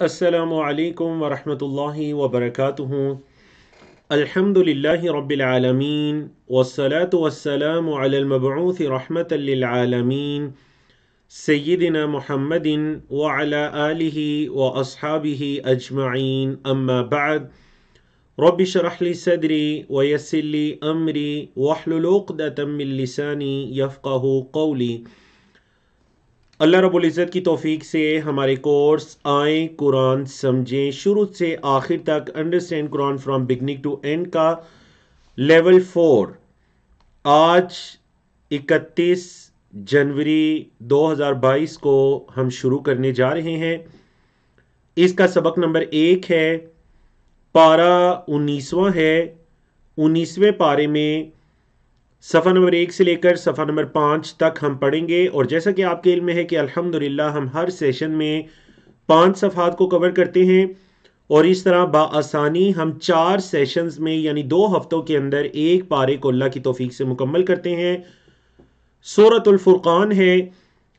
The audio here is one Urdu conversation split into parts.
السلام علیکم ورحمۃ اللہ وبرکاتہ۔ الحمد للہ رب العالمین والصلاة والسلام علی المبعوث رحمۃ للعالمین سیدنا محمد وعلی آلہ واصحابہ اجمعین، اما بعد۔ رب اشرح لی صدری ویسر لی امری واحلل عقدۃ من لسانی یفقہوا قولی۔ اللہ رب العزت کی توفیق سے ہمارے کورس آئیں قرآن سمجھیں شروع سے آخر تک understand Quran from beginning to end کا لیول 4 آج 31 جنوری 2022 کو ہم شروع کرنے جا رہے ہیں۔ اس کا سبق نمبر 1 ہے، پارہ 19واں ہے۔ 19ویں پارے میں صفحہ نمبر 1 سے لے کر صفحہ نمبر 5 تک ہم پڑھیں گے، اور جیسا کہ آپ کے علم میں ہے کہ الحمدللہ ہم ہر سیشن میں 5 صفحات کو کور کرتے ہیں، اور اس طرح بآسانی ہم 4 سیشنز میں یعنی 2 ہفتوں کے اندر ایک پارے کو اللہ کی توفیق سے مکمل کرتے ہیں۔ سورۃ الفرقان ہے،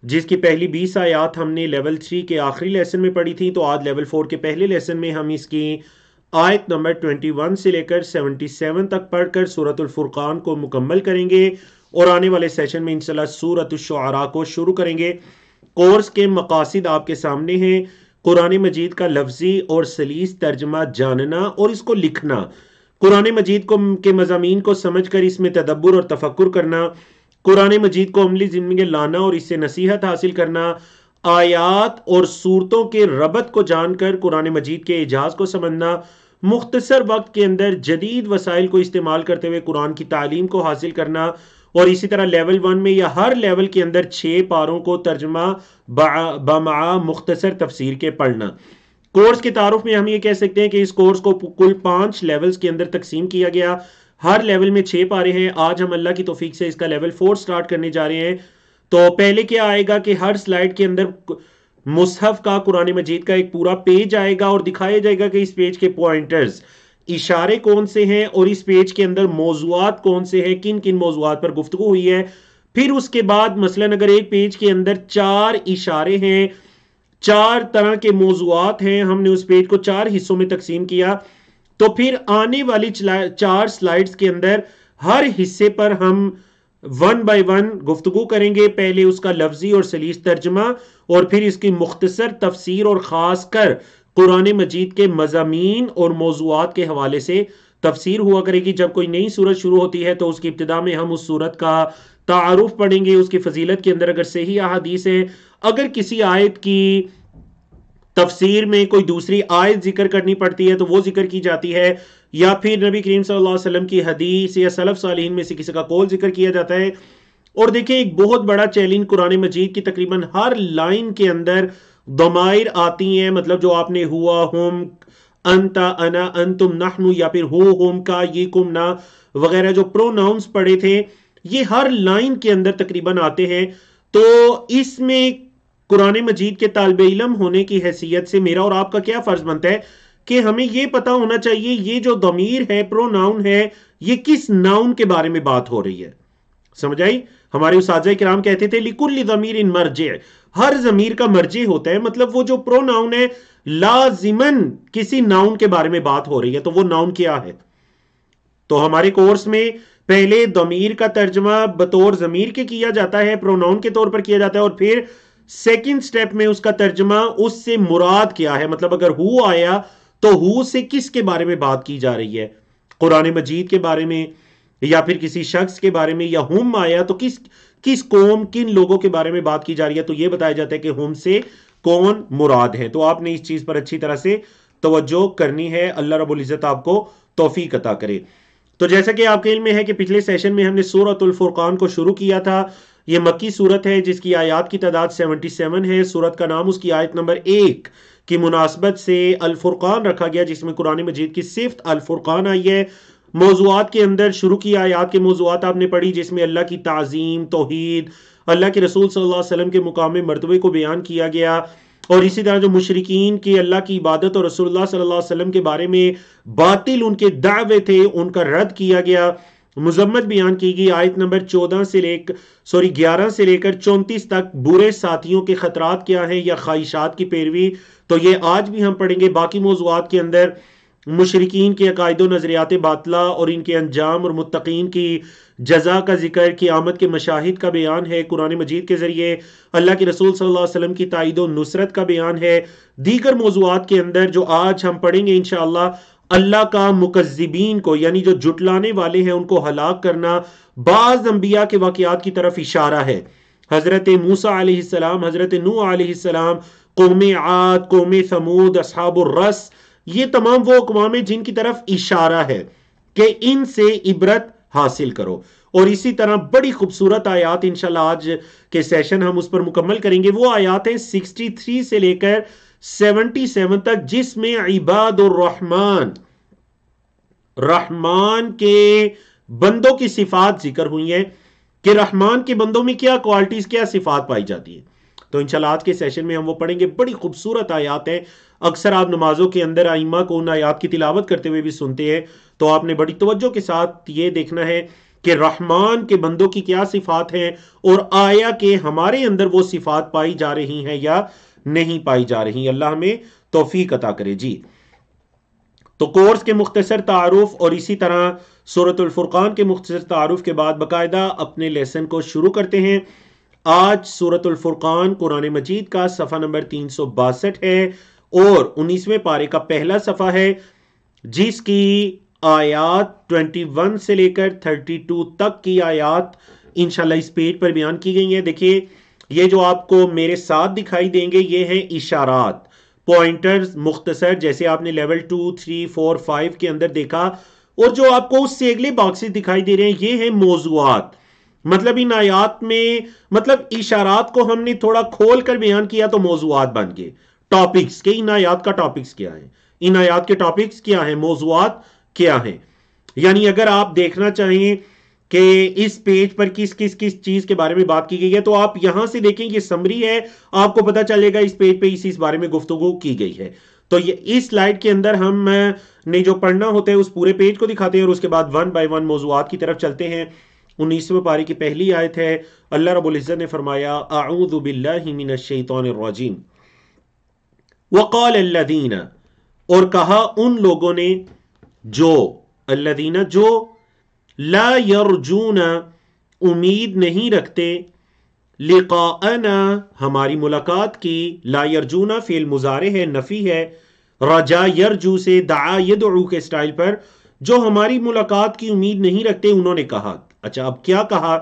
جس کی پہلی 20 آیات ہم نے لیول 3 کے آخری لیسن میں پڑھی تھی، تو آج لیول 4 کے پہلے لیسن میں ہم اس کی آیت نمبر 21 سے لے کر 77 تک پڑھ کر سورۃ الفرقان کو مکمل کریں گے، اور آنے والے سیشن میں انشاءاللہ سورۃ الشعراء کو شروع کریں گے۔ کورس کے مقاصد آپ کے سامنے ہیں: قرآن مجید کا لفظی اور سلیس ترجمہ جاننا اور اس کو لکھنا، قرآن مجید کے مضامین کو سمجھ کر اس میں تدبر اور تفکر کرنا، قرآن مجید کو عملی زندگی میں لانا اور اس سے نصیحت حاصل کرنا، آیات اور صورتوں کے ربط کو جان کر قرآن مجید کے اعجاز کو سمجھنا، مختصر وقت کے اندر جدید وسائل کو استعمال کرتے ہوئے قرآن کی تعلیم کو حاصل کرنا، اور اسی طرح لیول 1 میں یا ہر لیول کے اندر 6 پاروں کو ترجمہ بمع مختصر تفسیر کے پڑھنا۔ کورس کے تعارف میں ہم یہ کہہ سکتے ہیں کہ اس کورس کو کل 5 لیولز کے اندر تقسیم کیا گیا، ہر لیول میں 6 پارے ہیں۔ آج ہم اللہ کی توفیق سے اس کا لیول 4 سٹارٹ کرنے جا رہے ہیں۔ تو پہلے کیا آئے گا کہ ہر سلائیڈ کے اندر مصحف کا قرآن مجید کا ایک پورا پیج آئے گا، اور دکھایا جائے گا کہ اس پیج کے پوائنٹرز اشارے کون سے ہیں، اور اس پیج کے اندر موضوعات کون سے ہیں، کن کن موضوعات پر گفتگو ہوئی ہے۔ پھر اس کے بعد مثلاً اگر ایک پیج کے اندر 4 اشارے ہیں، 4 طرح کے موضوعات ہیں، ہم نے اس پیج کو 4 حصوں میں تقسیم کیا، تو پھر آنے والی 4 سلائیڈز کے اندر ہر حصے پر ہم 1 بائی 1 گفتگو کریں گے۔ پہلے اس کا لفظی اور سلیس ترجمہ، اور پھر اس کی مختصر تفسیر، اور خاص کر قرآن مجید کے مضامین اور موضوعات کے حوالے سے تفسیر ہوا کرے گی۔ جب کوئی نئی سورت شروع ہوتی ہے تو اس کی ابتدا میں ہم اس سورت کا تعارف پڑھیں گے، اس کی فضیلت کے اندر اگر صحیح احادیث ہے، اگر کسی آیت کی تفسیر میں کوئی دوسری آیت ذکر کرنی پڑتی ہے تو وہ ذکر کی جاتی ہے، یا پھر نبی کریم صلی اللہ علیہ وسلم کی حدیث یا سلف صالحین میں سے کسی کا قول ذکر کیا جاتا ہے۔ اور دیکھیں ایک بہت بڑا چیلنج قرآن مجید کی تقریباً ہر لائن کے اندر ضمائر آتی ہیں، مطلب جو آپ نے ہوا، ہم، انت، انا، انتم، نحن، یا پھر ہو، ہم، کا، یہ، کم، نا وغیرہ جو پروناؤنس پڑے تھے، یہ ہر لائن کے اندر تقریباً آتے ہیں۔ تو اس میں قرآن مجید کے طالب علم ہونے کی حیثیت سے میرا اور آپ کا کیا فرض بنتا ہے کہ ہمیں یہ پتا ہونا چاہیے یہ جو ضمیر ہے، پروناؤن ہے، یہ کس ناؤن کے بارے میں بات ہو رہی ہے۔ سمجھ آئی؟ ہمارے اساتذہ کرام کہتے تھے لِكُلِّ ضَمِيرٍ مَرْجِعٍ، ہر ضمیر کا مرجع ہوتا ہے، مطلب وہ جو پروناؤن ہے لازماً کسی ناؤن کے بارے میں بات ہو رہی ہے، تو وہ ناؤن کیا ہے؟ تو ہمارے کورس میں پہلے ضمیر کا ترجمہ بطور ضمیر کے کیا جاتا ہے، پروناؤن کے طور پر کیا جاتا ہے، اور پھر سیکنڈ سٹیپ میں اس کا ترجمہ اس سے مراد کیا ہے، مطلب اگر ہو آیا تو ہو سے کس کے بارے میں بات کی جا رہی ہے، قرآن مجید کے بارے میں، یا پھر کسی شخص کے بارے میں، یا ہم آیا تو کس قوم، کن لوگوں کے بارے میں بات کی جا رہی ہے، تو یہ بتایا جاتا ہے کہ ہم سے کون مراد ہے۔ تو آپ نے اس چیز پر اچھی طرح سے توجہ کرنی ہے، اللہ رب العزت آپ کو توفیق عطا کرے۔ تو جیسا کہ آپ کے علم میں ہے کہ پچھلے سیشن میں ہم نے سورۃ الفرقان کو شروع کیا تھا۔ یہ مکی سورت ہے جس کی آیات کی تعداد 77 ہے۔ سورت کا نام اس کی آیت نمبر 1 کی مناسبت سے الفرقان رکھا گیا، جس میں قرآن مجید کی صفت الفرقان آئی ہے۔ موضوعات کے اندر شروع کی آیات کے موضوعات آپ نے پڑھی، جس میں اللہ کی تعظیم، توحید، اللہ کے رسول صلی اللہ علیہ وسلم کے مقام مرتبے کو بیان کیا گیا، اور اسی طرح جو مشرکین کی اللہ کی عبادت اور رسول اللہ صلی اللہ علیہ وسلم کے بارے میں باطل ان کے دعوے تھے ان کا رد کیا گیا۔ مذمت بیان کی گئی آیت نمبر 11 سے لے کر 34 تک برے ساتھیوں کے خطرات کیا ہیں یا خواہشات کی پیروی، تو یہ آج بھی ہم پڑھیں گے۔ باقی موضوعات کے اندر مشرکین کے عقائد و نظریات باطلہ اور ان کے انجام اور متقین کی جزا کا ذکر، قیامت کے مشاہد کا بیان ہے قرآن مجید کے ذریعے، اللہ کے رسول صلی اللہ علیہ وسلم کی تائید و نصرت کا بیان ہے۔ دیگر موضوعات کے اندر جو آج ہم پڑھیں گے انشاءاللہ، اللہ کا مکذبین کو یعنی جو جھٹلانے والے ہیں ان کو ہلاک کرنا، بعض انبیاء کے واقعات کی طرف اشارہ ہے۔ حضرت موسیٰ علیہ السلام، حضرت نوح علیہ السلام، قوم عاد، قوم ثمود، اصحاب الرس، یہ تمام وہ اقوام ہیں جن کی طرف اشارہ ہے کہ ان سے عبرت حاصل کرو۔ اور اسی طرح بڑی خوبصورت آیات انشاءاللہ آج کے سیشن ہم اس پر مکمل کریں گے۔ وہ آیات ہیں 63 سے لے کر 77 تک، جس میں عباد الرحمن، رحمان کے بندوں کی صفات ذکر ہوئی ہیں کہ رحمان کے بندوں میں کیا کوالٹیز، کیا صفات پائی جاتی ہیں۔ تو انشاءاللہ آج کے سیشن میں ہم وہ پڑھیں گے۔ بڑی خوبصورت آیات ہیں، اکثر آپ نمازوں کے اندر ائمہ کو ان آیات کی تلاوت کرتے ہوئے بھی سنتے ہیں، تو آپ نے بڑی توجہ کے ساتھ یہ دیکھنا ہے کہ رحمان کے بندوں کی کیا صفات ہیں، اور آیا کہ ہمارے اندر وہ صفات پائی جا رہی ہیں یا نہیں پائی جا رہی۔ اللہ ہمیں توفیق عطا کرے۔ جی تو کورس کے مختصر تعارف اور اسی طرح سورۃ الفرقان کے مختصر تعارف کے بعد باقاعدہ اپنے لیسن کو شروع کرتے ہیں۔ آج سورۃ الفرقان قرآن مجید کا صفحہ نمبر 362 ہے اور 19ویں پارے کا پہلا صفحہ ہے، جس کی آیات 21 سے لے کر 32 تک کی آیات انشاءاللہ اس پیج پر بیان کی گئی ہیں۔ دیکھیے یہ جو آپ کو میرے ساتھ دکھائی دیں گے یہ ہیں اشارات، پوائنٹرز مختصر، جیسے آپ نے لیول 2 3 4 5 کے اندر دیکھا، اور جو آپ کو اس سے اگلے باکسز دکھائی دے رہے ہیں یہ ہیں موضوعات۔ مطلب ان آیات میں اشارات کو ہم نے تھوڑا کھول کر بیان کیا تو موضوعات بن گئے، ٹاپکس، کہ ان آیات کا ٹاپکس کیا ہے، ان آیات کے ٹاپکس کیا ہیں، موضوعات کیا ہیں۔ یعنی اگر آپ دیکھنا چاہیں کہ اس پیج پر کس چیز کے بارے میں بات کی گئی ہے تو آپ یہاں سے دیکھیں، یہ سمری ہے، آپ کو پتا چلے گا اس پیج پہ اس بارے میں گفتگو کی گئی ہے۔ تو یہ اس سلائیڈ کے اندر ہم نے جو پڑھنا ہوتا ہے اس پورے پیج کو دکھاتے ہیں اور اس کے بعد 1 بائی 1 موضوعات کی طرف چلتے ہیں۔ 19ویں پارے کی پہلی آیت ہے، اللہ رب العزت نے فرمایا اعوذ باللہ من الشیطان الرجیم وقال الذین، اور کہا ان لوگوں نے جو، الذین جو، لا یرجون امید نہیں رکھتے، لقاءنا ہماری ملاقات کی، لا یرجونا فعل مضارع ہے، نفی ہے، رجا یرجو سے دعا یدعو کے سٹائل پر، جو ہماری ملاقات کی امید نہیں رکھتے، انہوں نے کہا۔ اچھا اب کیا کہا؟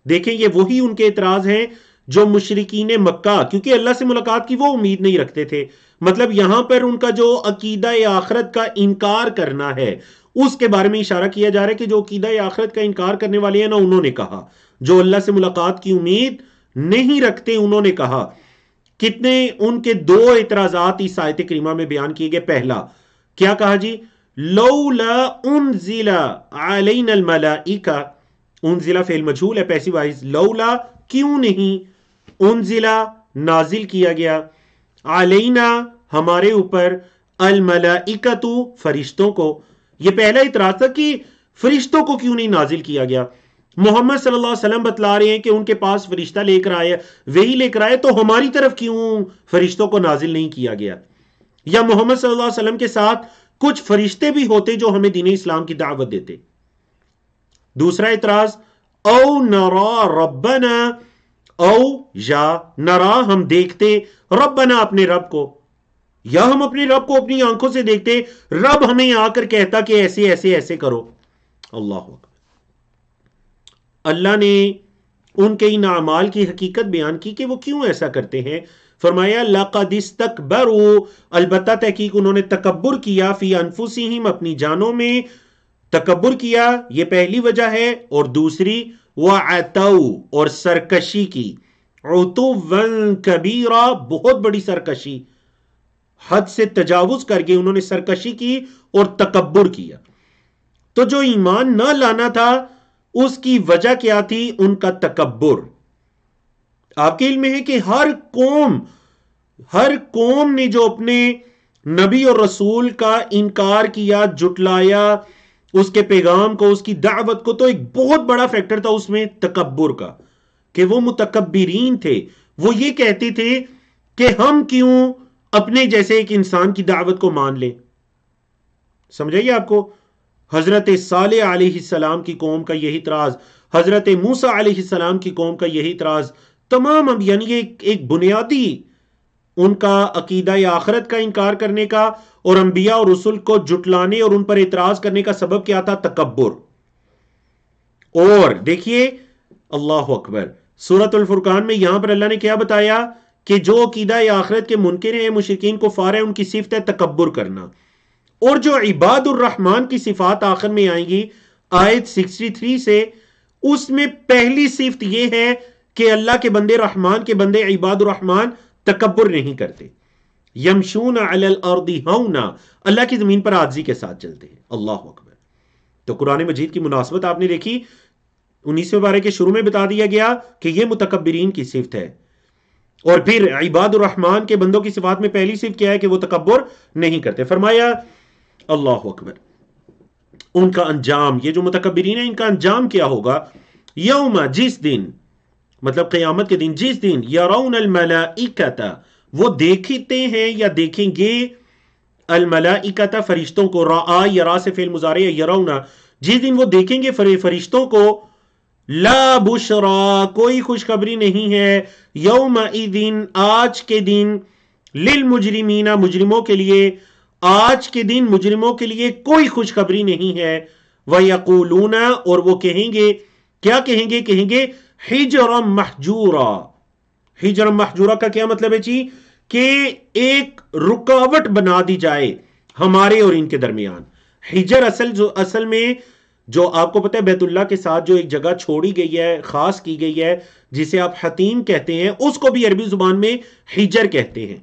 دیکھیں یہ وہی ان کے اعتراض ہیں جو مشرکین مکہ، کیونکہ اللہ سے ملاقات کی وہ امید نہیں رکھتے تھے، مطلب یہاں پر ان کا جو عقیدہ آخرت کا انکار کرنا ہے اس کے بارے میں اشارہ کیا جا رہا ہے کہ جو عقیدہ آخرت کا انکار کرنے والے ہیں نا، انہوں نے کہا، جو اللہ سے ملاقات کی امید نہیں رکھتے انہوں نے کہا۔ کتنے ان کے 2 اعتراضات اس آیت کریمہ میں بیان کیے گئے۔ پہلا کیا کہا جی؟ لولا انزل علینا الملائکہ، انزلہ فعل مجہول ہے پیسیو وائز، لولا کیوں نہیں، انزلہ نازل کیا گیا، علینا ہمارے اوپر، الملائکۃ فرشتوں کو۔ یہ پہلا اعتراض تھا کہ فرشتوں کو کیوں نہیں نازل کیا گیا۔ محمد صلی اللہ علیہ وسلم بتلا رہے ہیں کہ ان کے پاس فرشتہ لے کر آئے، وہی لے کر آئے، تو ہماری طرف کیوں فرشتوں کو نازل نہیں کیا گیا؟ یا محمد صلی اللہ علیہ وسلم کے ساتھ کچھ فرشتے بھی ہوتے جو ہمیں دین اسلام کی دعوت دیتے۔ دوسرا اعتراض، او نرا ربنا، او یا نرا ہم دیکھتے، ربنا اپنے رب کو، یا ہم اپنے رب کو اپنی آنکھوں سے دیکھتے، رب ہمیں آ کر کہتا کہ ایسے ایسے ایسے کرو۔ اللہ اکبر۔ اللہ نے ان کے ان اعمال کی حقیقت بیان کی کہ وہ کیوں ایسا کرتے ہیں۔ فرمایا لقد استکبروا، البتہ تحقیق انہوں نے تکبر کیا، فی انفسہم اپنی جانوں میں تکبر کیا، یہ پہلی وجہ ہے، اور دوسری وعتوا اور سرکشی کی، عتوا کبیرہ بہت بڑی سرکشی، حد سے تجاوز کر گئے، انہوں نے سرکشی کی اور تکبر کیا۔ تو جو ایمان نہ لانا تھا اس کی وجہ کیا تھی؟ ان کا تکبر۔ آپ کے علم میں ہے کہ ہر قوم نے جو اپنے نبی اور رسول کا انکار کیا، جھٹلایا، اس کے پیغام کو، اس کی دعوت کو، تو ایک بہت بڑا فیکٹر تھا اس میں تکبر کا، کہ وہ متکبرین تھے. وہ یہ کہتے تھے کہ ہم کیوں اپنے جیسے ایک انسان کی دعوت کو مان لیں. سمجھائیے آپ کو. حضرت صالح علیہ السلام کی قوم کا یہی اعتراض، حضرت موسیٰ علیہ السلام کی قوم کا یہی اعتراض، تمام یعنی ایک بنیادی ان کا عقیدہ آخرت کا انکار کرنے کا اور انبیاء اور رسل کو جھٹلانے اور ان پر اعتراض کرنے کا سبب کیا تھا؟ تکبر. اور دیکھیے اللہ اکبر، سورۃ الفرقان میں یہاں پر اللہ نے کیا بتایا کہ جو عقیدہ آخرت کے منکر ہیں، مشرکین کفار ہیں، ان کی صفت ہے تکبر کرنا. اور جو عباد الرحمن کی صفات آخر میں آئیں گی آیت 63 سے، اس میں پہلی صفت یہ ہے کہ اللہ کے بندے، رحمان کے بندے، عباد الرحمن تکبر نہیں کرتے. یمشون علی الارض ہونا، اللہ کی زمین پر عاجزی کے ساتھ چلتے ہیں. اللہ اکبر. تو قرآن مجید کی مناسبت آپ نے دیکھی، 19ویں پارے کے شروع میں بتا دیا گیا کہ یہ متکبرین کی صفت ہے. اور پھر عباد الرحمن کے بندوں کی صفات میں پہلی صفت کیا ہے کہ وہ تکبر نہیں کرتے. فرمایا اللہ اکبر، ان کا انجام، یہ جو متکبرین ہیں ان کا انجام کیا ہوگا؟ یوم، جس دن، مطلب قیامت کے دن، جس دن یرون الملائکۃ، وہ دیکھتے ہیں یا دیکھیں گے، الملائکۃ فرشتوں کو، رآ یرا سے فعل مضارع ہے، یرون، جس دن وہ دیکھیں گے فرشتوں کو، لا بشرا، کوئی خوشخبری نہیں ہے، یومئذ، آج کے دن، للمجرمین، مجرموں کے لیے، آج کے دن مجرموں کے لیے کوئی خوشخبری نہیں ہے. وَيَقُولُونَ، اور وہ کہیں گے، کیا کہیں گے؟ کہیں گے حجرا محجورا. حجرا محجورا کا کیا مطلب ہے جی؟ کہ ایک رکاوٹ بنا دی جائے ہمارے اور ان کے درمیان. حجر اصل میں جو آپ کو پتہ ہے بیت اللہ کے ساتھ جو ایک جگہ چھوڑی گئی ہے، خاص کی گئی ہے، جسے آپ حتیم کہتے ہیں، اس کو بھی عربی زبان میں حجر کہتے ہیں.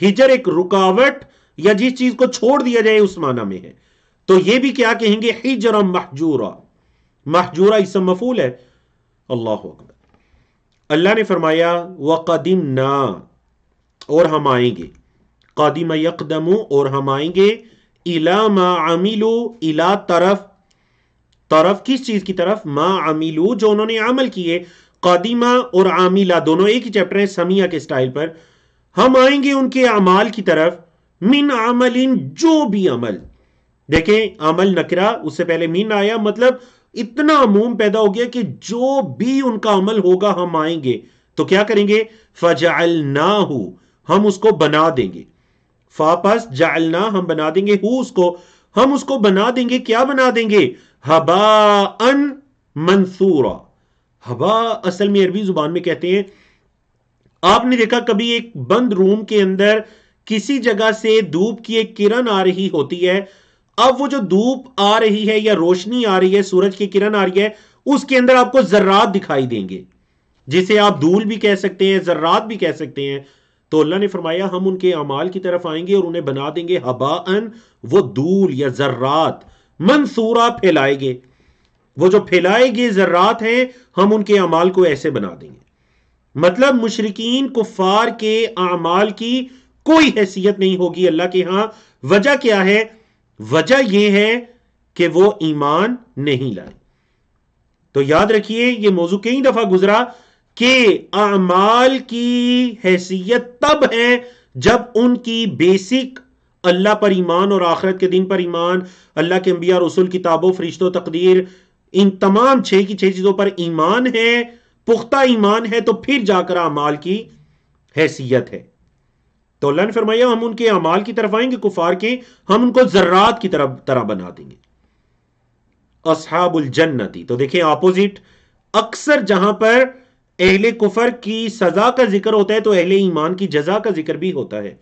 حجر ایک رکاوٹ یا جس چیز کو چھوڑ دیا جائے اس معنی میں ہے. تو یہ بھی کیا کہیں گے؟ حجرا محجورا. محجورا اسم مفعول ہے. اللہ اکبر. اللہ نے فرمایا وَقَدِمْنَا، اور ہم آئیں گے، قادم یقدم، اور ہم آئیں گے، اِلَى مَا عَمِلُوا، اِلَى طرف کس چیز کی طرف؟ ما عملو، جو انہوں نے عمل کیے. قادمہ اور عاملہ دونوں ایک ہی چیپٹر ہیں سمیہ کے سٹائل پر. ہم آئیں گے ان کے اعمال کی طرف، من عمل، جو بھی عمل. دیکھیں عمل نکرہ، اس سے پہلے من آیا، مطلب اتنا عموم پیدا ہو گیا کہ جو بھی ان کا عمل ہوگا ہم آئیں گے تو کیا کریں گے؟ فجعلناہ، ہم اس کو بنا دیں گے. فاپس جعلنا، ہم بنا دیں گے، ہو اس کو، ہم اس کو بنا دیں گے. کیا بنا دیں گے؟ ہباء منثورا. ہبا اصل میں عربی زبان میں کہتے ہیں، آپ نے دیکھا کبھی ایک بند روم کے اندر کسی جگہ سے دھوپ کی ایک کرن آ رہی ہوتی ہے، اب وہ جو دھوپ آ رہی ہے یا روشنی آ رہی ہے، سورج کی کرن آ رہی ہے، اس کے اندر آپ کو ذرات دکھائی دیں گے، جسے آپ دھول بھی کہہ سکتے ہیں، ذرات بھی کہہ سکتے ہیں. تو اللہ نے فرمایا ہم ان کے اعمال کی طرف آئیں گے اور انہیں بنا دیں گے ہباءن، وہ دھول یا ذرات، منثورا، پھیلائے گے. وہ جو پھیلائے گے ذرات ہیں، ہم ان کے اعمال کو ایسے بنا دیں گے. مطلب مشرکین کفار کے اعمال کی کوئی حیثیت نہیں ہوگی اللہ کے ہاں. وجہ کیا ہے؟ وجہ یہ ہے کہ وہ ایمان نہیں لائے. تو یاد رکھیے یہ موضوع کئی دفعہ گزرا کہ اعمال کی حیثیت تب ہے جب ان کی بیسک اللہ پر ایمان اور آخرت کے دن پر ایمان، اللہ کے انبیاء، رسول، کتابوں، فرشتوں، تقدیر، ان تمام 6 کی 6 چیزوں پر ایمان ہے، پختہ ایمان ہے، تو پھر جا کر اعمال کی حیثیت ہے. تو اللہ نے فرمایا ہم ان کے اعمال کی طرف آئیں گے کفار کے، ہم ان کو ذرات کی طرح بنا دیں گے. اصحاب الجنتی، تو دیکھیں اپوزٹ، اکثر جہاں پر اہل کفر کی سزا کا ذکر ہوتا ہے تو اہل ایمان کی جزا کا ذکر بھی ہوتا ہے.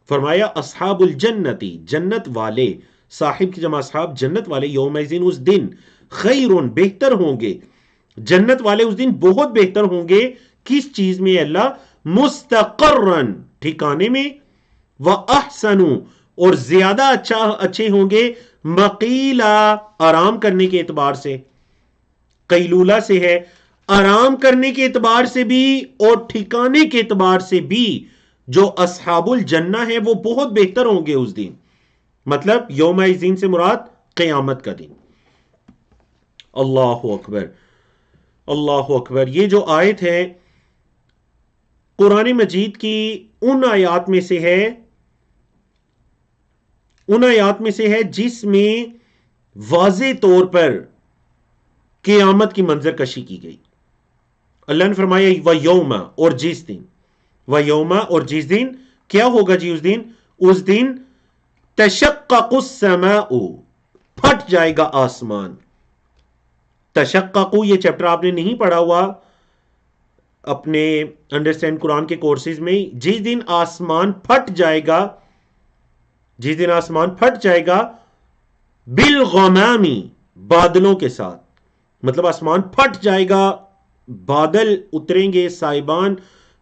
فرمایا اصحاب الجنتی، جنت والے، صاحب کی جمع اصحاب، جنت والے، یومئذ، اس دن، خیرون، بہتر ہوں گے. جنت والے اس دن بہت بہتر ہوں گے. کس چیز میں؟ اللہ، مستقرن، ٹھکانے میں، وَأَحْسَنُ، اور زیادہ اچھے ہوں گے، مقیلا، آرام کرنے کے اعتبار سے، قیلولہ سے ہے، آرام کرنے کے اعتبار سے بھی اور ٹھکانے کے اعتبار سے بھی. جو اصحاب الجنہ ہے وہ بہت بہتر ہوں گے اس دن. مطلب یوم الدین سے مراد قیامت کا دن. اللہ اکبر اللہ اکبر. یہ جو آیت ہے قرآن مجید کی ان آیات میں سے ہے جس میں واضح طور پر قیامت کی منظر کشی کی گئی. اللہ نے فرمایا وَيَوْمَ، اور جس دن، وَيَوْمَ، اور جس دن کیا ہوگا جی؟ اس دن تشقق السماء، پھٹ جائے گا آسمان. تشقق، یہ چیپٹر آپ نے نہیں پڑھا ہوا اپنے انڈرسٹینڈ قرآن کے کورسز میں. جس دن آسمان پھٹ جائے گا، جس دن آسمان پھٹ جائے گا بالغمامی، بادلوں کے ساتھ. مطلب آسمان پھٹ جائے گا، بادل اتریں گے، سائبان،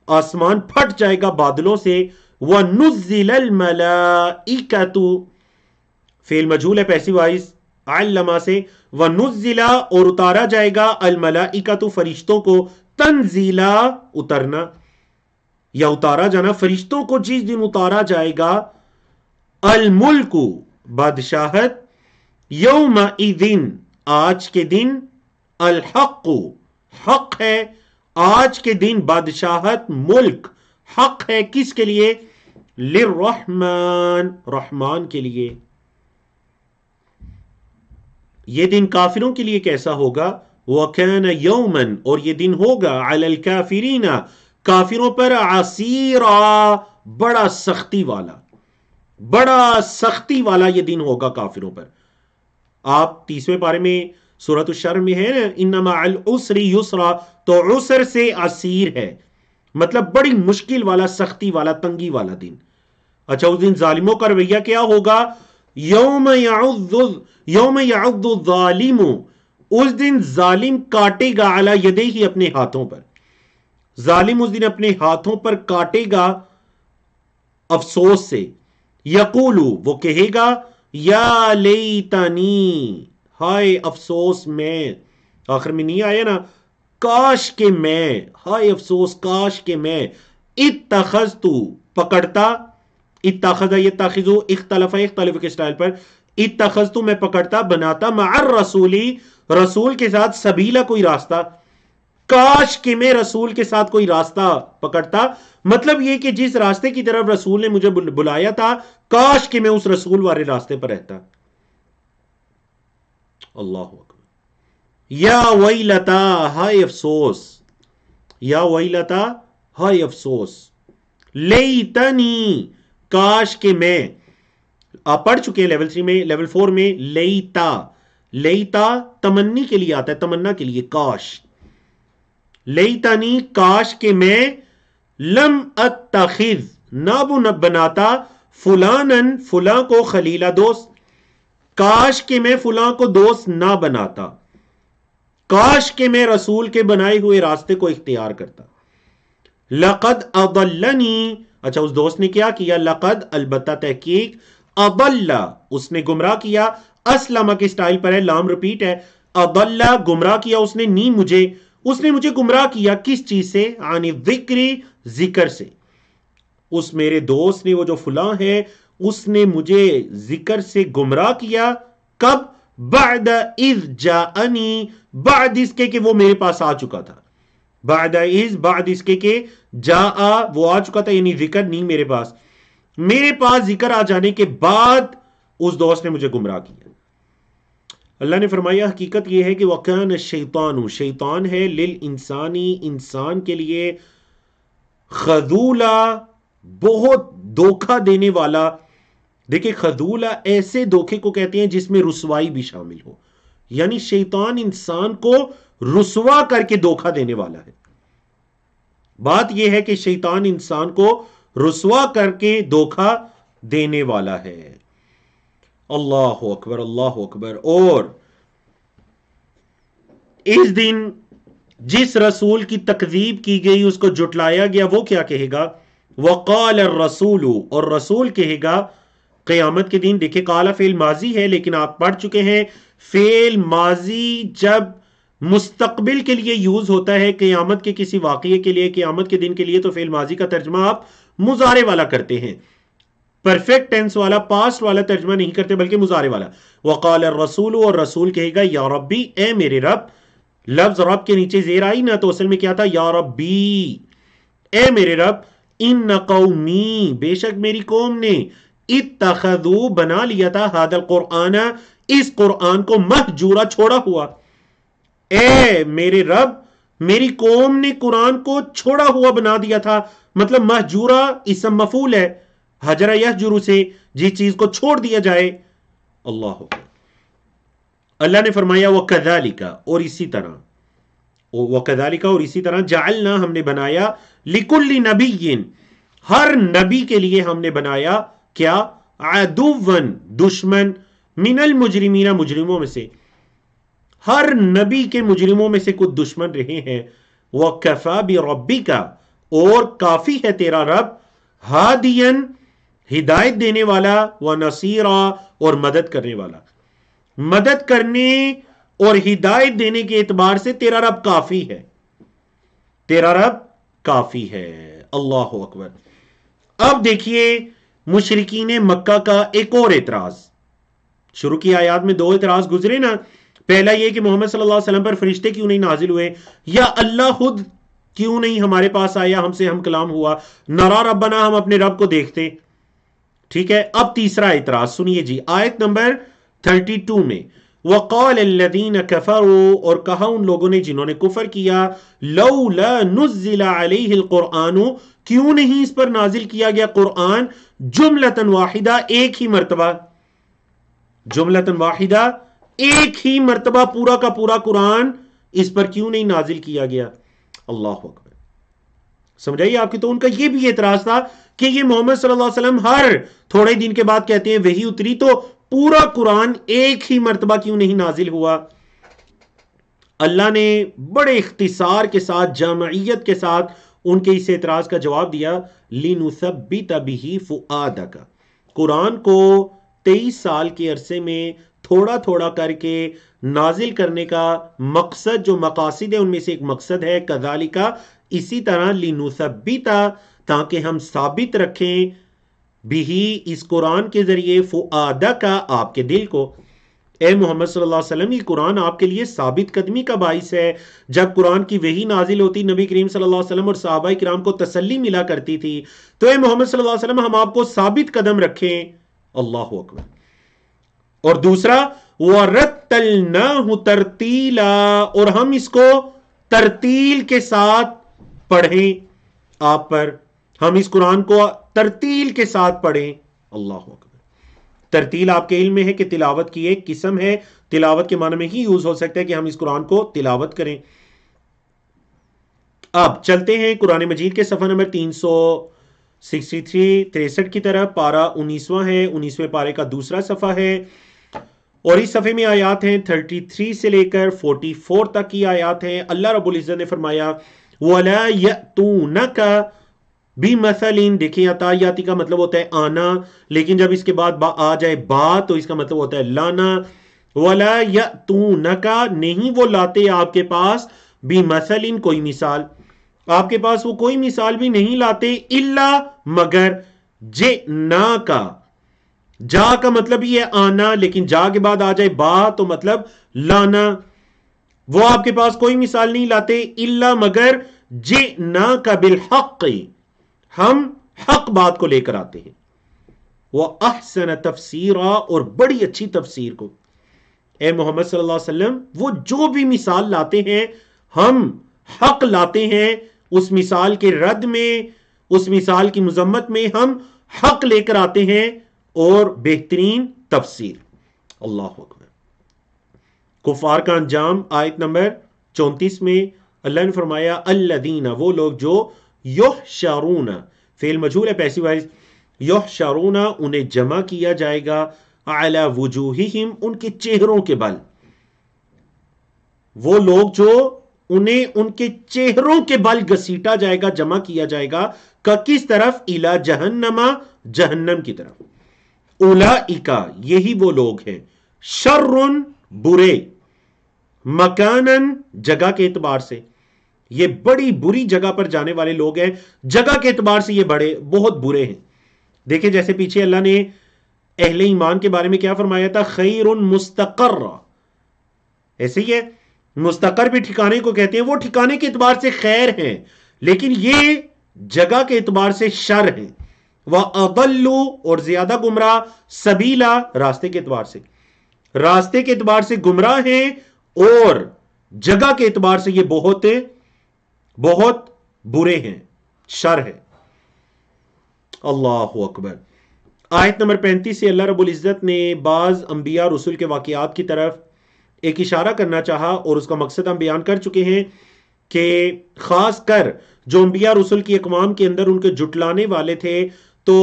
آسمان پھٹ جائے گا بادلوں سے. وَنُزِّلَ الْمَلَائِكَةُ، فعل مجہول ہے پیسو وائز علما سے. وَنُزِّلَ، اور اتارا جائے گا، الْمَلَائِكَةُ، فرشتوں کو، تنزیلا، اترنا یا اتارا جانا، فرشتوں کو جس دن اتارا جائے گا. الملک، بادشاہت، یومئذ، آج کے دن، الحق، حق ہے، آج کے دن بادشاہت، ملک حق ہے. کس کے لیے؟ للرحمن، رحمان کے لیے. یہ دن کافروں کے لیے کیسا ہوگا؟ وَكَانَ يَوْمًا، اور یہ دن ہوگا، عَلَى الْكَافِرِينَ، کافروں پر، عَسِيرًا، بڑا سختی والا، بڑا سختی والا یہ دن ہوگا کافروں پر. آپ 30ویں پارے میں سورۃ الشر میں ہے نا، ان مع العسر یسرا، تو عسر سے عسیر ہے، مطلب بڑی مشکل والا، سختی والا، تنگی والا دن. اچھا، اس دن ظالموں کا رویہ کیا ہوگا؟ یوم یعض الظالم، اس دن ظالم کاٹے گا، علی یدیہ، اپنے ہاتھوں پر. ظالم اس دن اپنے ہاتھوں پر کاٹے گا افسوس سے. یقول، وہ کہے گا، یا لیتنی، ہائے افسوس میں. آخر میں نہیں آیا نا، کاش کہ میں، ہائے افسوس کاش کہ میں، اتخذت، پکڑتا، اتخذ یتخذ، اختلف کے سٹائل پر، اتخذت، میں پکڑتا، بناتا، مع الرسول، رسول کے ساتھ، سبیلا، کوئی راستہ. کاش کہ میں رسول کے ساتھ کوئی راستہ پکڑتا. مطلب یہ کہ جس راستے کی طرف رسول نے مجھے بلایا تھا، کاش کہ میں اس رسول والے راستے پر رہتا. اللہ اکبر. یا ویلتا، ہائے افسوس، یا ویلتا، ہائے افسوس. لیتنی، کاش کہ میں. آپ پڑھ چکے ہیں لیول 3 میں، لیول 4 میں لیتا. لیتا تمنی کے لیے آتا ہے، تمنا کے لیے، کاش. لیتنی، کاش کہ میں، لم اتخذ، نہ بناتا، فلانن، فلاں کو، خلیلا، دوست. کاش کہ میں فلاں کو دوست نہ بناتا، کاش کہ میں رسول کے بنائے ہوئے راستے کو اختیار کرتا. لقد اضلنی، اچھا اس دوست نے کیا کیا؟ لقد، البتہ، تحقیق، اضل، اس نے گمراہ کیا. اسلم کے سٹائل پر ہے، لام ریپیٹ ہے. اضل، گمراہ کیا اس نے، نی، مجھے، اس نے مجھے گمراہ کیا. کس چیز سے؟ عن الذکر، ذکر سے. اس میرے دوست نے، وہ جو فلاں ہے، اس نے مجھے ذکر سے گمراہ کیا. کب؟ بعد اذ جاءنی، بعد اس کے کہ وہ میرے پاس آ چکا تھا. بعد اذ، بعد اس کے کہ جاء، وہ آ چکا تھا، یعنی ذکر نہیں میرے پاس. میرے پاس ذکر آ جانے کے بعد اس دوست نے مجھے گمراہ کیا. اللہ نے فرمایا حقیقت یہ ہے کہ وَكَانَ الشَّيْطَانُ، شیطان ہے، لِلْإِنسَانِ، انسان کے لیے، خذولا، بہت دھوکہ دینے والا. دیکھیں خذولا ایسے دھوکے کو کہتے ہیں جس میں رسوائی بھی شامل ہو، یعنی شیطان انسان کو رسوا کر کے دھوکہ دینے والا ہے. بات یہ ہے کہ شیطان انسان کو رسوا کر کے دھوکہ دینے والا ہے. اللہ اکبر اللہ اکبر. اور اس دن جس رسول کی تکذیب کی گئی، اس کو جھٹلایا گیا، وہ کیا کہے گا؟ وقال الرسول، اور رسول کہے گا قیامت کے دن. دیکھیں قال فعل ماضی ہے، لیکن آپ پڑھ چکے ہیں فعل ماضی جب مستقبل کے لیے یوز ہوتا ہے، قیامت کے کسی واقعے کے لیے، قیامت کے دن کے لیے، تو فعل ماضی کا ترجمہ آپ مضارع والا کرتے ہیں. پرفیکٹ ٹینس والا پاسٹ والا ترجمہ نہیں کرتے بلکہ مضارع والا. وقال الرسول، اور رسول کہے گا یا ربی، اے میرے رب. لفظ رب کے نیچے زیر آئی نا تو اصل میں کیا تھا؟ یا ربی، اے میرے رب. ان قومی، بے شک میری قوم نے، اتخذو، بنا لیا تھا، ھذا القرآن، اس قرآن کو، مہجورا، چھوڑا ہوا. اے میرے رب، میری قوم نے قرآن کو چھوڑا ہوا بنا دیا تھا. مطلب مہجورا اسم مفعول ہے، حجر یحجر سے جس چیز کو چھوڑ دیا جائے. اللہ اکبر. اللہ نے فرمایا وَكَذَلِكَ، اور اسی طرح، وَكَذَلِكَ، اور اسی طرح، جعلنا، ہم نے بنایا، لِكُلِّ نَبِيٍّ، ہر نبی کے لیے ہم نے بنایا کیا؟ عَدُوًّا، دشمن، من المجرمین، مجرموں میں سے. ہر نبی کے مجرموں میں سے کچھ دشمن رہے ہیں. وَكَفَى بِرَبِّكَ، اور کافی ہے تیرا رب، ہادیًا، ہدایت دینے والا، وَنَصِيرًا، اور مدد کرنے والا. مدد کرنے اور ہدایت دینے کے اعتبار سے تیرا رب کافی ہے، تیرا رب کافی ہے. اللہ اکبر. اب دیکھیے مشرکین مکہ کا ایک اور اعتراض. شروع کی آیات میں دو اعتراض گزرے نا. پہلا یہ کہ محمد صلی اللہ علیہ وسلم پر فرشتے کیوں نہیں نازل ہوئے، یا اللہ خود کیوں نہیں ہمارے پاس آیا، ہم سے ہم کلام ہوا، نرا ربنا، ہم اپنے رب کو دیکھتے. ٹھیک ہے. اب تیسرا اعتراض سنیے جی، آیت نمبر 32 میں، وقال الذین کفروا، اور کہا ان لوگوں نے جنہوں نے کفر کیا، لولا نزل علیہ القرآن، کیوں نہیں اس پر نازل کیا گیا قرآن، جملۃ واحدہ، ایک ہی مرتبہ، جملۃ واحدہ، ایک ہی مرتبہ پورا کا پورا قرآن اس پر کیوں نہیں نازل کیا گیا. اللہ اکبر. سمجھائیے آپ کی. تو ان کا یہ بھی اعتراض تھا کہ یہ محمد صلی اللہ علیہ وسلم ہر تھوڑے دن کے بعد کہتے ہیں وحی اتری، تو پورا قرآن ایک ہی مرتبہ کیوں نہیں نازل ہوا. اللہ نے بڑے اختصار کے ساتھ، جامعیت کے ساتھ ان کے اس اعتراض کا جواب دیا. لِنُثَبِّتَ بِهِ فُؤَادَكَ، قرآن کو 23 سال کے عرصے میں تھوڑا تھوڑا کر کے نازل کرنے کا مقصد، جو مقاصد ہے ان میں سے ایک مقصد ہے کذالک، اسی طرح، لِنُثَبِّتَ، تاکہ ہم ثابت رکھیں، بھی، اس قرآن کے ذریعے، فؤادک، آپ کے دل کو. اے محمد صلی اللہ علیہ وسلم، یہ قرآن آپ کے لیے ثابت قدمی کا باعث ہے. جب قرآن کی وحی نازل ہوتی، نبی کریم صلی اللہ علیہ وسلم اور صحابہ کرام کو تسلی ملا کرتی تھی، تو اے محمد صلی اللہ علیہ وسلم، ہم آپ کو ثابت قدم رکھیں. اللہ اکبر. اور دوسرا، وَرَتَّلْنَاهُ تَرْتِيلًا، اور ہم اس کو ترتیل کے ساتھ پڑھیں آپ پر، ہم اس قرآن کو ترتیل کے ساتھ پڑھیں. اللہ اکبر. ترتیل آپ کے علم میں ہے کہ تلاوت کی ایک قسم ہے، تلاوت کے معنی میں ہی یوز ہو سکتا ہے کہ ہم اس قرآن کو تلاوت کریں. اب چلتے ہیں قرآن مجید کے صفحہ نمبر 363 کی طرف. پارہ 19واں ہے، 19ویں پارے کا دوسرا صفحہ ہے، اور اس صفحے میں آیات ہیں 33 سے لے کر 44 تک کی آیات ہیں. اللہ رب العزت نے فرمایا وَلَا يَأْتُونَكَ بِمَثَلٍ. دیکھیں عطا یاتی کا مطلب ہوتا ہے آنا، لیکن جب اس کے بعد آ جائے با تو اس کا مطلب ہوتا ہے لانا. وَلَا يَأْتُونَكَ، نہیں وہ لاتے آپ کے پاس، بِمَثَلٍ، کوئی مثال، آپ کے پاس وہ کوئی مثال بھی نہیں لاتے، الا، مگر، جئناک، جا کا مطلب یہ ہے آنا، لیکن جا کے بعد آ جائے با تو مطلب لانا. وہ آپ کے پاس کوئی مثال نہیں لاتے، الا، مگر، جئناک بالحق، ہم حق بات کو لے کر آتے ہیں. وہ احسن تفسیرا، اور بڑی اچھی تفسیر کو. اے محمد صلی اللہ علیہ وسلم، وہ جو بھی مثال لاتے ہیں ہم حق لاتے ہیں، اس مثال کے رد میں، اس مثال کی مذمت میں ہم حق لے کر آتے ہیں، اور بہترین تفسیر. اللہ اکبر. کفار کا انجام، آیت نمبر 34 میں اللہ نے فرمایا الذین، وہ لوگ جو، یحشرون، فعل مجہول ہے پیسو وائز، یحشرون، انہیں جمع کیا جائے گا، علی وجوہہم، ان کے چہروں کے بل. وہ لوگ جو انہیں ان کے چہروں کے بل گھسیٹا جائے گا، جمع کیا جائے گا، کس طرف، الی جہنم، جہنم کی طرف. اولئک، یہی وہ لوگ ہیں، شر، برے، مکانن، جگہ کے اعتبار سے، یہ بڑی بری جگہ پر جانے والے لوگ ہیں، جگہ کے اعتبار سے یہ بڑے بہت برے ہیں. دیکھیں جیسے پیچھے اللہ نے اہل ایمان کے بارے میں کیا فرمایا تھا، خیر مستقر، ایسے ہی ہے، مستقر بھی ٹھکانے کو کہتے ہیں، وہ ٹھکانے کے اعتبار سے خیر ہیں لیکن یہ جگہ کے اعتبار سے شر ہیں، وَأَضَلُّ اور زیادہ گمراہ، سبیلا راستے کے اعتبار سے، راستے کے اعتبار سے گمراہ ہیں اور جگہ کے اعتبار سے یہ بہت بہت برے ہیں، شر ہے۔ اللہ اکبر۔ آیت نمبر 35 سے اللہ رب العزت نے بعض انبیاء رسول کے واقعات کی طرف ایک اشارہ کرنا چاہا اور اس کا مقصد ہم بیان کر چکے ہیں کہ خاص کر جو انبیاء رسول کی اقوام کے اندر ان کے جھٹلانے والے تھے، تو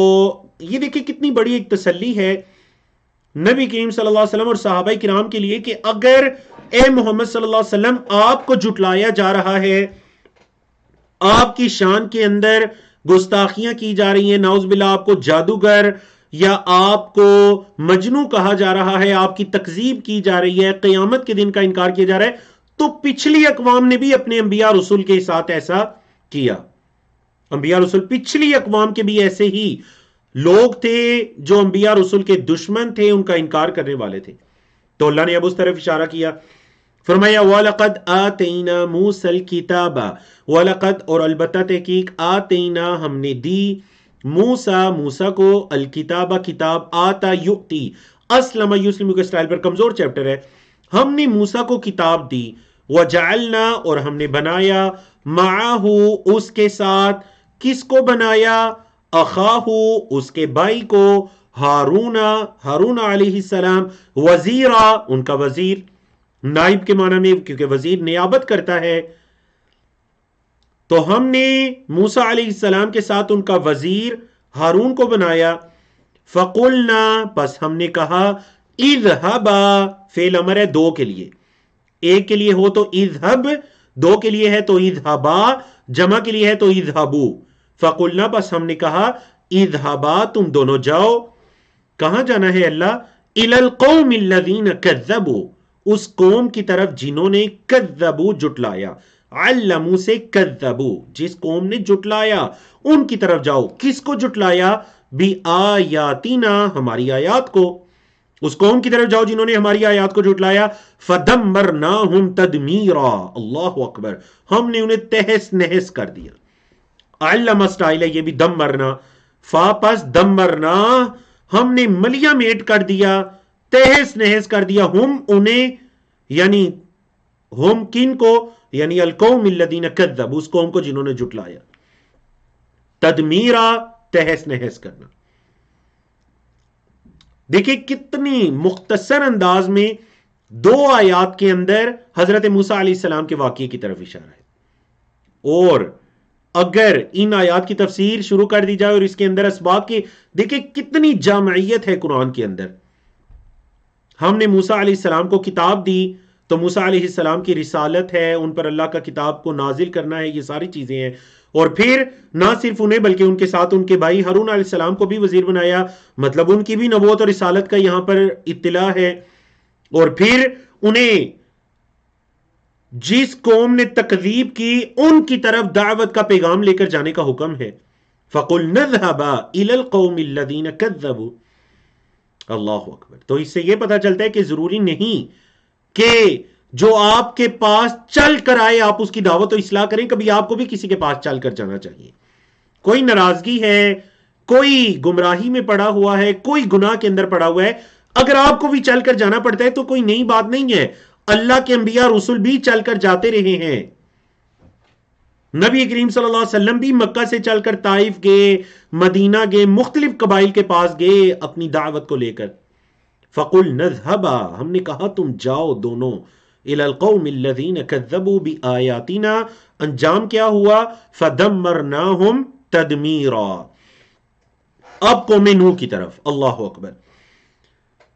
یہ دیکھیں کتنی بڑی ایک تسلی ہے نبی کریم صلی اللہ علیہ وسلم اور صحابہ کرام کے لیے کہ اگر اے محمد صلی اللہ علیہ وسلم آپ کو جھٹلایا جا رہا ہے، آپ کی شان کے اندر گستاخیاں کی جا رہی ہیں، نعوذ باللہ آپ کو جادوگر یا آپ کو مجنو کہا جا رہا ہے، آپ کی تکذیب کی جا رہی ہے، قیامت کے دن کا انکار کیا جا رہا ہے، تو پچھلی اقوام نے بھی اپنے انبیاء رسول کے ساتھ ایسا کیا۔ انبیاء رسول پچھلی اقوام کے بھی ایسے ہی لوگ تھے جو انبیاء رسول کے دشمن تھے، ان کا انکار کرنے والے تھے۔ تو اللہ نے اب اس طرف اشارہ کیا، فرمایا وَلَقَدْ آتَيْنَا مُوسَى الْكِتَابَ، وَلَقَدْ اور البتہ تحقیق، آتَيْنَا ہم نے دی، موسیٰ کو، الکتاب کتاب، آتا یؤتی، اسلم یسلم کے اسٹائل پر کمزور چیپٹر ہے، ہم نے موسیٰ کو کتاب دی، وَجَعَلْنَا اور ہم نے بنایا، مَعَهُ اس کے ساتھ، کس کو بنایا، اخاہو اس کے بھائی کو، ہارون علیہ السلام، وزیرا ان کا وزیر، نائب کے معنی میں کیونکہ وزیر نیابت کرتا ہے، تو ہم نے موسیٰ علیہ السلام کے ساتھ ان کا وزیر ہارون کو بنایا، فقلنا بس ہم نے کہا، اذهبا فعل امر ہے دو کے لیے، ایک کے لیے ہو تو اذهب، دو کے لیے ہے تو اذهبا، جمع کے لیے ہے تو اذهبو، فقلنا بس ہم نے کہا، اذهبا تم دونوں جاؤ، کہاں جانا ہے اللہ، الی القوم الذین کذبوا اس قوم کی طرف جنہوں نے کذبوا جھٹلایا، علموا سے کذبوا جس قوم نے جھٹلایا ان کی طرف جاؤ، کس کو جھٹلایا، بآیاتنا ہماری آیات کو، اس قوم کی طرف جاؤ جنہوں نے ہماری آیات کو جھٹلایا، فدمرناہم تدمیرا، اللہ اکبر، ہم نے انہیں تہس نہس کر دیا، علم اسٹائل ہے یہ بھی دمرنا، فا پس دمرنا ہم نے ملیا میٹ کر دیا، تہس نہس کر دیا، ہم انہیں یعنی ہم کن کو، یعنی القوم الذین کذبوا اس قوم کو جنہوں نے جھٹلایا، تدمیرا تہس نہس کرنا۔ دیکھیں کتنی مختصر انداز میں دو آیات کے اندر حضرت موسیٰ علیہ السلام کے واقعے کی طرف اشارہ ہے، اور اگر ان آیات کی تفسیر شروع کر دی جائے اور اس کے اندر اسباق کی، دیکھیں کتنی جامعیت ہے قرآن کے اندر۔ ہم نے موسیٰ علیہ السلام کو کتاب دی تو موسیٰ علیہ السلام کی رسالت ہے، ان پر اللہ کا کتاب کو نازل کرنا ہے، یہ ساری چیزیں ہیں، اور پھر نہ صرف انہیں بلکہ ان کے ساتھ ان کے بھائی ہارون علیہ السلام کو بھی وزیر بنایا، مطلب ان کی بھی نبوت اور رسالت کا یہاں پر اطلاع ہے، اور پھر انہیں جس قوم نے تکذیب کی ان کی طرف دعوت کا پیغام لے کر جانے کا حکم ہے، فَقُلْ نَذْهَبَا إِلَى الْقَوْمِ الَّذِينَ كَذَّبُوا، اللہ اکبر۔ تو اس سے یہ پتہ چلتا ہے کہ ضروری نہیں کہ جو آپ کے پاس چل کر آئے آپ اس کی دعوت و اصلاح کریں، کبھی آپ کو بھی کسی کے پاس چل کر جانا چاہیے، کوئی ناراضگی ہے، کوئی گمراہی میں پڑا ہوا ہے، کوئی گناہ کے اندر پڑا ہوا ہے، اگر آپ کو بھی چل کر جانا پڑتا ہے تو کوئی نئی بات نہیں ہے، اللہ کے انبیاء رسول بھی چل کر جاتے رہے ہیں، نبی کریم صلی اللہ علیہ وسلم بھی مکہ سے چل کر طائف گئے، مدینہ گئے، مختلف قبائل کے پاس گئے اپنی دعوت کو لے کر، فَقُلْ نَذْهَبَا ہم نے کہا تم جاؤ دونوں، إِلَى الْقَوْمِ الَّذِينَ كَذَّبُوا بِآيَاتِنَا انجام کیا ہوا، فَدَمَّرْنَاهُمْ تَدْمِيرًا۔ اب قوم نوح کی طرف، اللہ اکبر،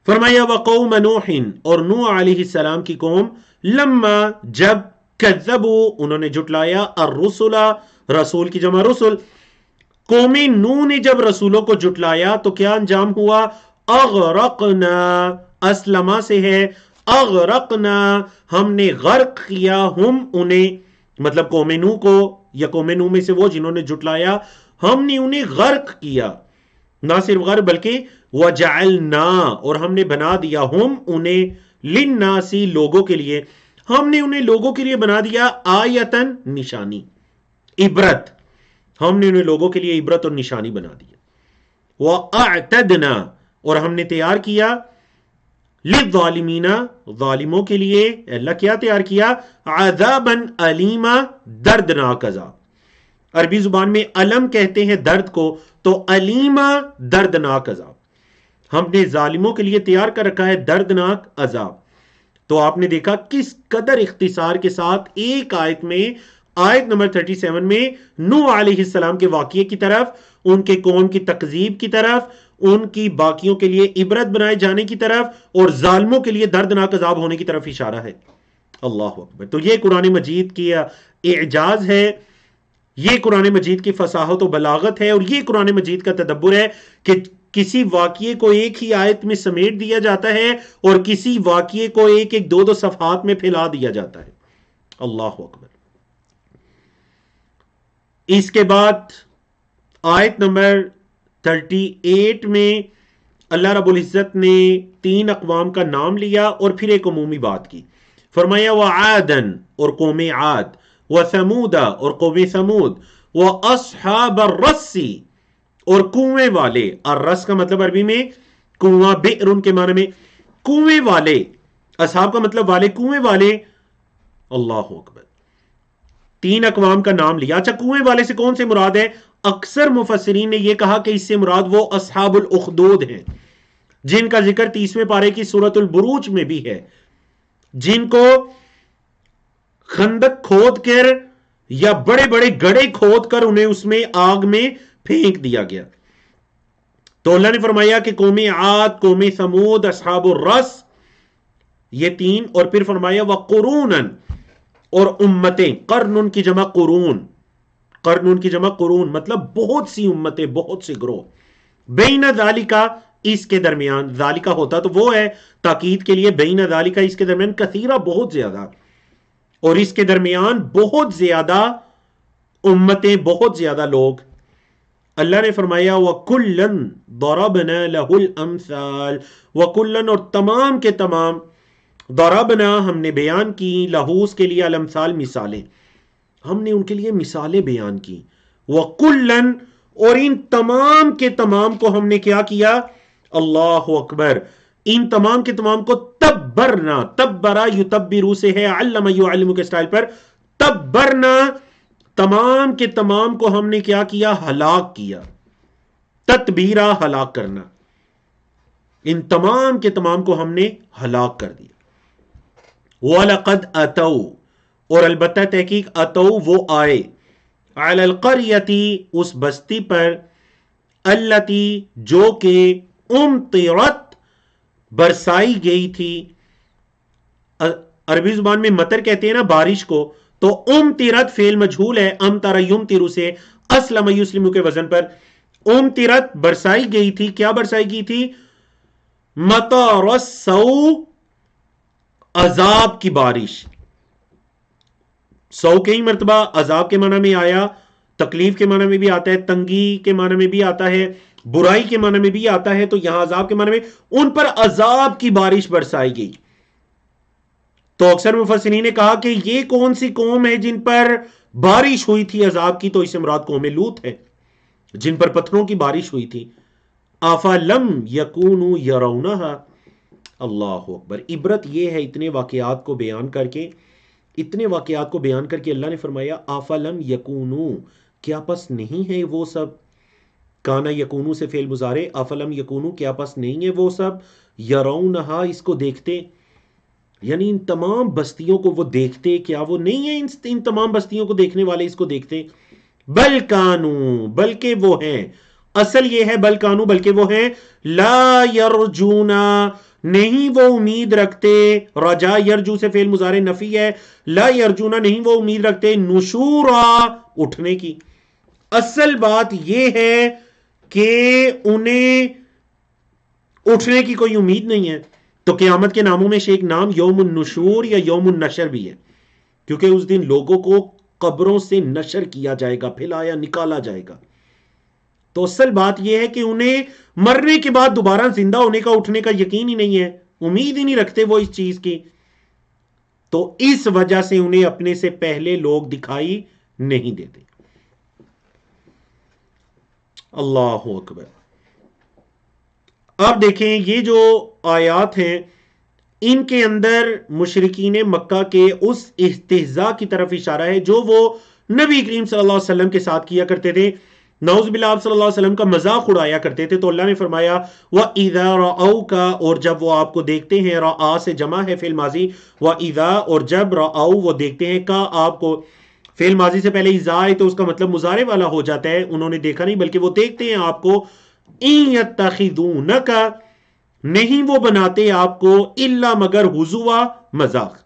فرمایا وَقَوْمَ نُوحٍ اور نوح علیہ السلام کی قوم، لما جب، کذبوا انہوں نے جھٹلایا، الرسل رسول کی جمع رسل، قوم نوح نے جب رسولوں کو جھٹلایا تو کیا انجام ہوا، اغرقنا اسلمہ سے ہے، اغرقنا ہم نے غرق کیا، ہم انہیں مطلب قوم نوح کو یا قوم نوح میں سے وہ جنہوں نے جھٹلایا، ہم نے انہیں غرق کیا، نہ صرف غر بلکہ وجعلنا، اور ہم نے بنا دیا ہم انہیں، للناسی لوگوں کے لیے، ہم نے انہیں لوگوں کے لیے بنا دیا آیتن نشانی، عبرت، ہم نے انہیں لوگوں کے لیے عبرت اور نشانی بنا دیا. وَأَعْتَدْنَا، اور ہم نے تیار کیا، للظالمین ظالموں کے لیے، اللہ کیا تیار کیا، عذاباً علیما دردناک عذاب. عربی زبان میں علم کہتے ہیں درد کو، تو علیما دردناک عذاب. ہم نے ظالموں کے لیے تیار کر رکھا ہے دردناک عذاب. تو آپ نے دیکھا کس قدر اختصار کے ساتھ ایک آیت میں، آیت نمبر 37 میں، نوح علیہ السلام کے واقعے کی طرف، ان کے قوم کی تکذیب کی طرف، ان کی باقیوں کے لیے عبرت بنائے جانے کی طرف، اور ظالموں کے لیے دردناک عذاب ہونے کی طرف اشارہ ہے. اللہ اکبر. تو یہ قرآن مجید کی اعجاز ہے، یہ قرآن مجید کی فصاحت و بلاغت ہے، اور یہ قرآن مجید کا تدبر ہے کہ کسی واقعے کو ایک ہی آیت میں سمیٹ دیا جاتا ہے، اور کسی واقعے کو ایک ایک دو دو صفحات میں پھیلا دیا جاتا ہے. اللہ اکبر. اس کے بعد آیت نمبر 38 میں اللہ رب العزت نے 3 اقوام کا نام لیا اور پھر ایک عمومی بات کی. فرمایا وعادن، اور قوم عاد، وثمودا، اور قوم ثمود، واصحاب الرس، اور کنویں والے. الرس کا مطلب عربی میں کنواں، بئر ان کے معنی میں کنویں والے، اصحاب کا مطلب والے، کنویں والے. اللہ اکبر. 3 اقوام کا نام لیا. اچھا کنویں والے سے کون سے مراد ہے؟ اکثر مفسرین نے یہ کہا کہ اس سے مراد وہ اصحاب الاخدود ہیں، جن کا ذکر 30ویں پارے کی سورۃ البروج میں بھی ہے، جن کو خندق کھود کر یا بڑے بڑے گڑھے کھود کر انہیں اس میں آگ میں پھینک دیا گیا. تو اللہ نے فرمایا کہ قوم عاد، قوم ثمود، اصحاب الرس، یہ 3، اور پھر فرمایا وقرونن، اور امتیں. قرن کی جمع قرون، قرن کی جمع قرون مطلب بہت سی امتیں، بہت سے گروہ. بین ذالکا، اس کے درمیان، ذالکا ہوتا تو وہ ہے تاکید کے لیے، بین ذالکا اس کے درمیان، کثیرہ بہت زیادہ، اور اس کے درمیان بہت زیادہ امتیں، بہت زیادہ لوگ. اللہ نے فرمایا وَكُلًّا ضَرَبْنَا لَهُ الْأَمْثَالِ، وَكُلًّا، اور تمام کے تمام، ضربنا ہم نے بیان کی، لہو اس کے لیے، الامثال مثالیں، ہم نے ان کے لیے مثالیں بیان کی. وَكُلًّا، اور ان تمام کے تمام کو ہم نے کیا کیا؟ اللہ اکبر. ان تمام کے تمام کو تبرنا، تبرا یتبرو سے ہے، علم یعلم کے سٹائل پر، تبرنا، تمام کے تمام کو ہم نے کیا کیا؟ ہلاک کیا. تتبیرا، ہلاک کرنا. ان تمام کے تمام کو ہم نے ہلاک کر دیا. وَلَقَدْ أَتَوْا، اور البتہ تحقیق، اتو وہ آئے، عَلَى الْقَرْيَةِ اس بستی پر، الَّتِي جو کہ اُمْطِرَتْ برسائی گئی تھی. عربی زبان میں مطر کہتے ہیں نا بارش کو، تو امطرت فعل مجہول ہے، امطر یمطر سے، اسلم یسلم کے وزن پر. امطرت برسائی گئی تھی. کیا برسائی گئی تھی؟ مطر السوء، عذاب کی بارش. سو کئی مرتبہ عذاب کے معنی میں آیا، تکلیف کے معنی میں بھی آتا ہے، تنگی کے معنی میں بھی آتا ہے، برائی کے معنی میں بھی آتا ہے. تو یہاں عذاب کے معنی میں ان پر عذاب کی بارش برسائی گئی. تو اکثر مفسرین نے کہا کہ یہ کون سی قوم ہے جن پر بارش ہوئی تھی عذاب کی؟ تو اس سے مراد قوم لوط ہے، جن پر پتھروں کی بارش ہوئی تھی. افلم یکونوا یرونہا. اللہ اکبر. عبرت یہ ہے اتنے واقعات کو بیان کر کے، اتنے واقعات کو بیان کر کے اللہ نے فرمایا افلم یکونوا، کیا پس نہیں ہے وہ سب؟ کانا یکونو سے فعل مضارع، افلم یکونو، کیا پس نہیں ہے وہ سب، یرونہا اس کو دیکھتے، یعنی ان تمام بستیوں کو وہ دیکھتے، کیا وہ نہیں ہیں ان تمام بستیوں کو دیکھنے والے اس کو دیکھتے؟ بل کانو، بلکہ وہ ہیں، اصل یہ ہے بل کانو، بلکہ وہ ہیں، لا یرجونا، نہیں وہ امید رکھتے، رجا یرجو سے فعل مضارع نفی ہے، لا یرجونا نہیں وہ امید رکھتے، نشورا اٹھنے کی. اصل بات یہ ہے کہ انہیں اٹھنے کی کوئی امید نہیں ہے. تو قیامت کے ناموں میں سے ایک نام یوم النشور یا یوم النشر بھی ہے، کیونکہ اس دن لوگوں کو قبروں سے نشر کیا جائے گا، پھلایا نکالا جائے گا. تو اصل بات یہ ہے کہ انہیں مرنے کے بعد دوبارہ زندہ ہونے کا اٹھنے کا یقین ہی نہیں ہے، امید ہی نہیں رکھتے وہ اس چیز کی، تو اس وجہ سے انہیں اپنے سے پہلے لوگ دکھائی نہیں دیتے۔ اللہ اکبر۔ اب دیکھیں یہ جو آیات ہیں ان کے اندر مشرکین مکہ کے اس استہزاء کی طرف اشارہ ہے جو وہ نبی کریم صلی اللہ علیہ وسلم کے ساتھ کیا کرتے تھے، نعوذ باللہ آپ صلی اللہ علیہ وسلم کا مذاق اڑایا کرتے تھے۔ تو اللہ نے فرمایا وَإِذَا رَأَوْكَ، اور جب وہ آپ کو دیکھتے ہیں، رَآ سے جمع ہے فعل ماضی، وَإِذَا اور جب رَأَو وہ دیکھتے ہیں، کا آپ کو فعل ماضی سے پہلے اذا ہے تو اس کا مطلب مضارع والا ہو جاتا ہے، انہوں نے دیکھا نہیں بلکہ وہ دیکھتے ہیں آپ کو، إِن يَتَّخِذُونَكَ نہیں وہ بناتے آپ کو الا مگر ہزوا مذاق۔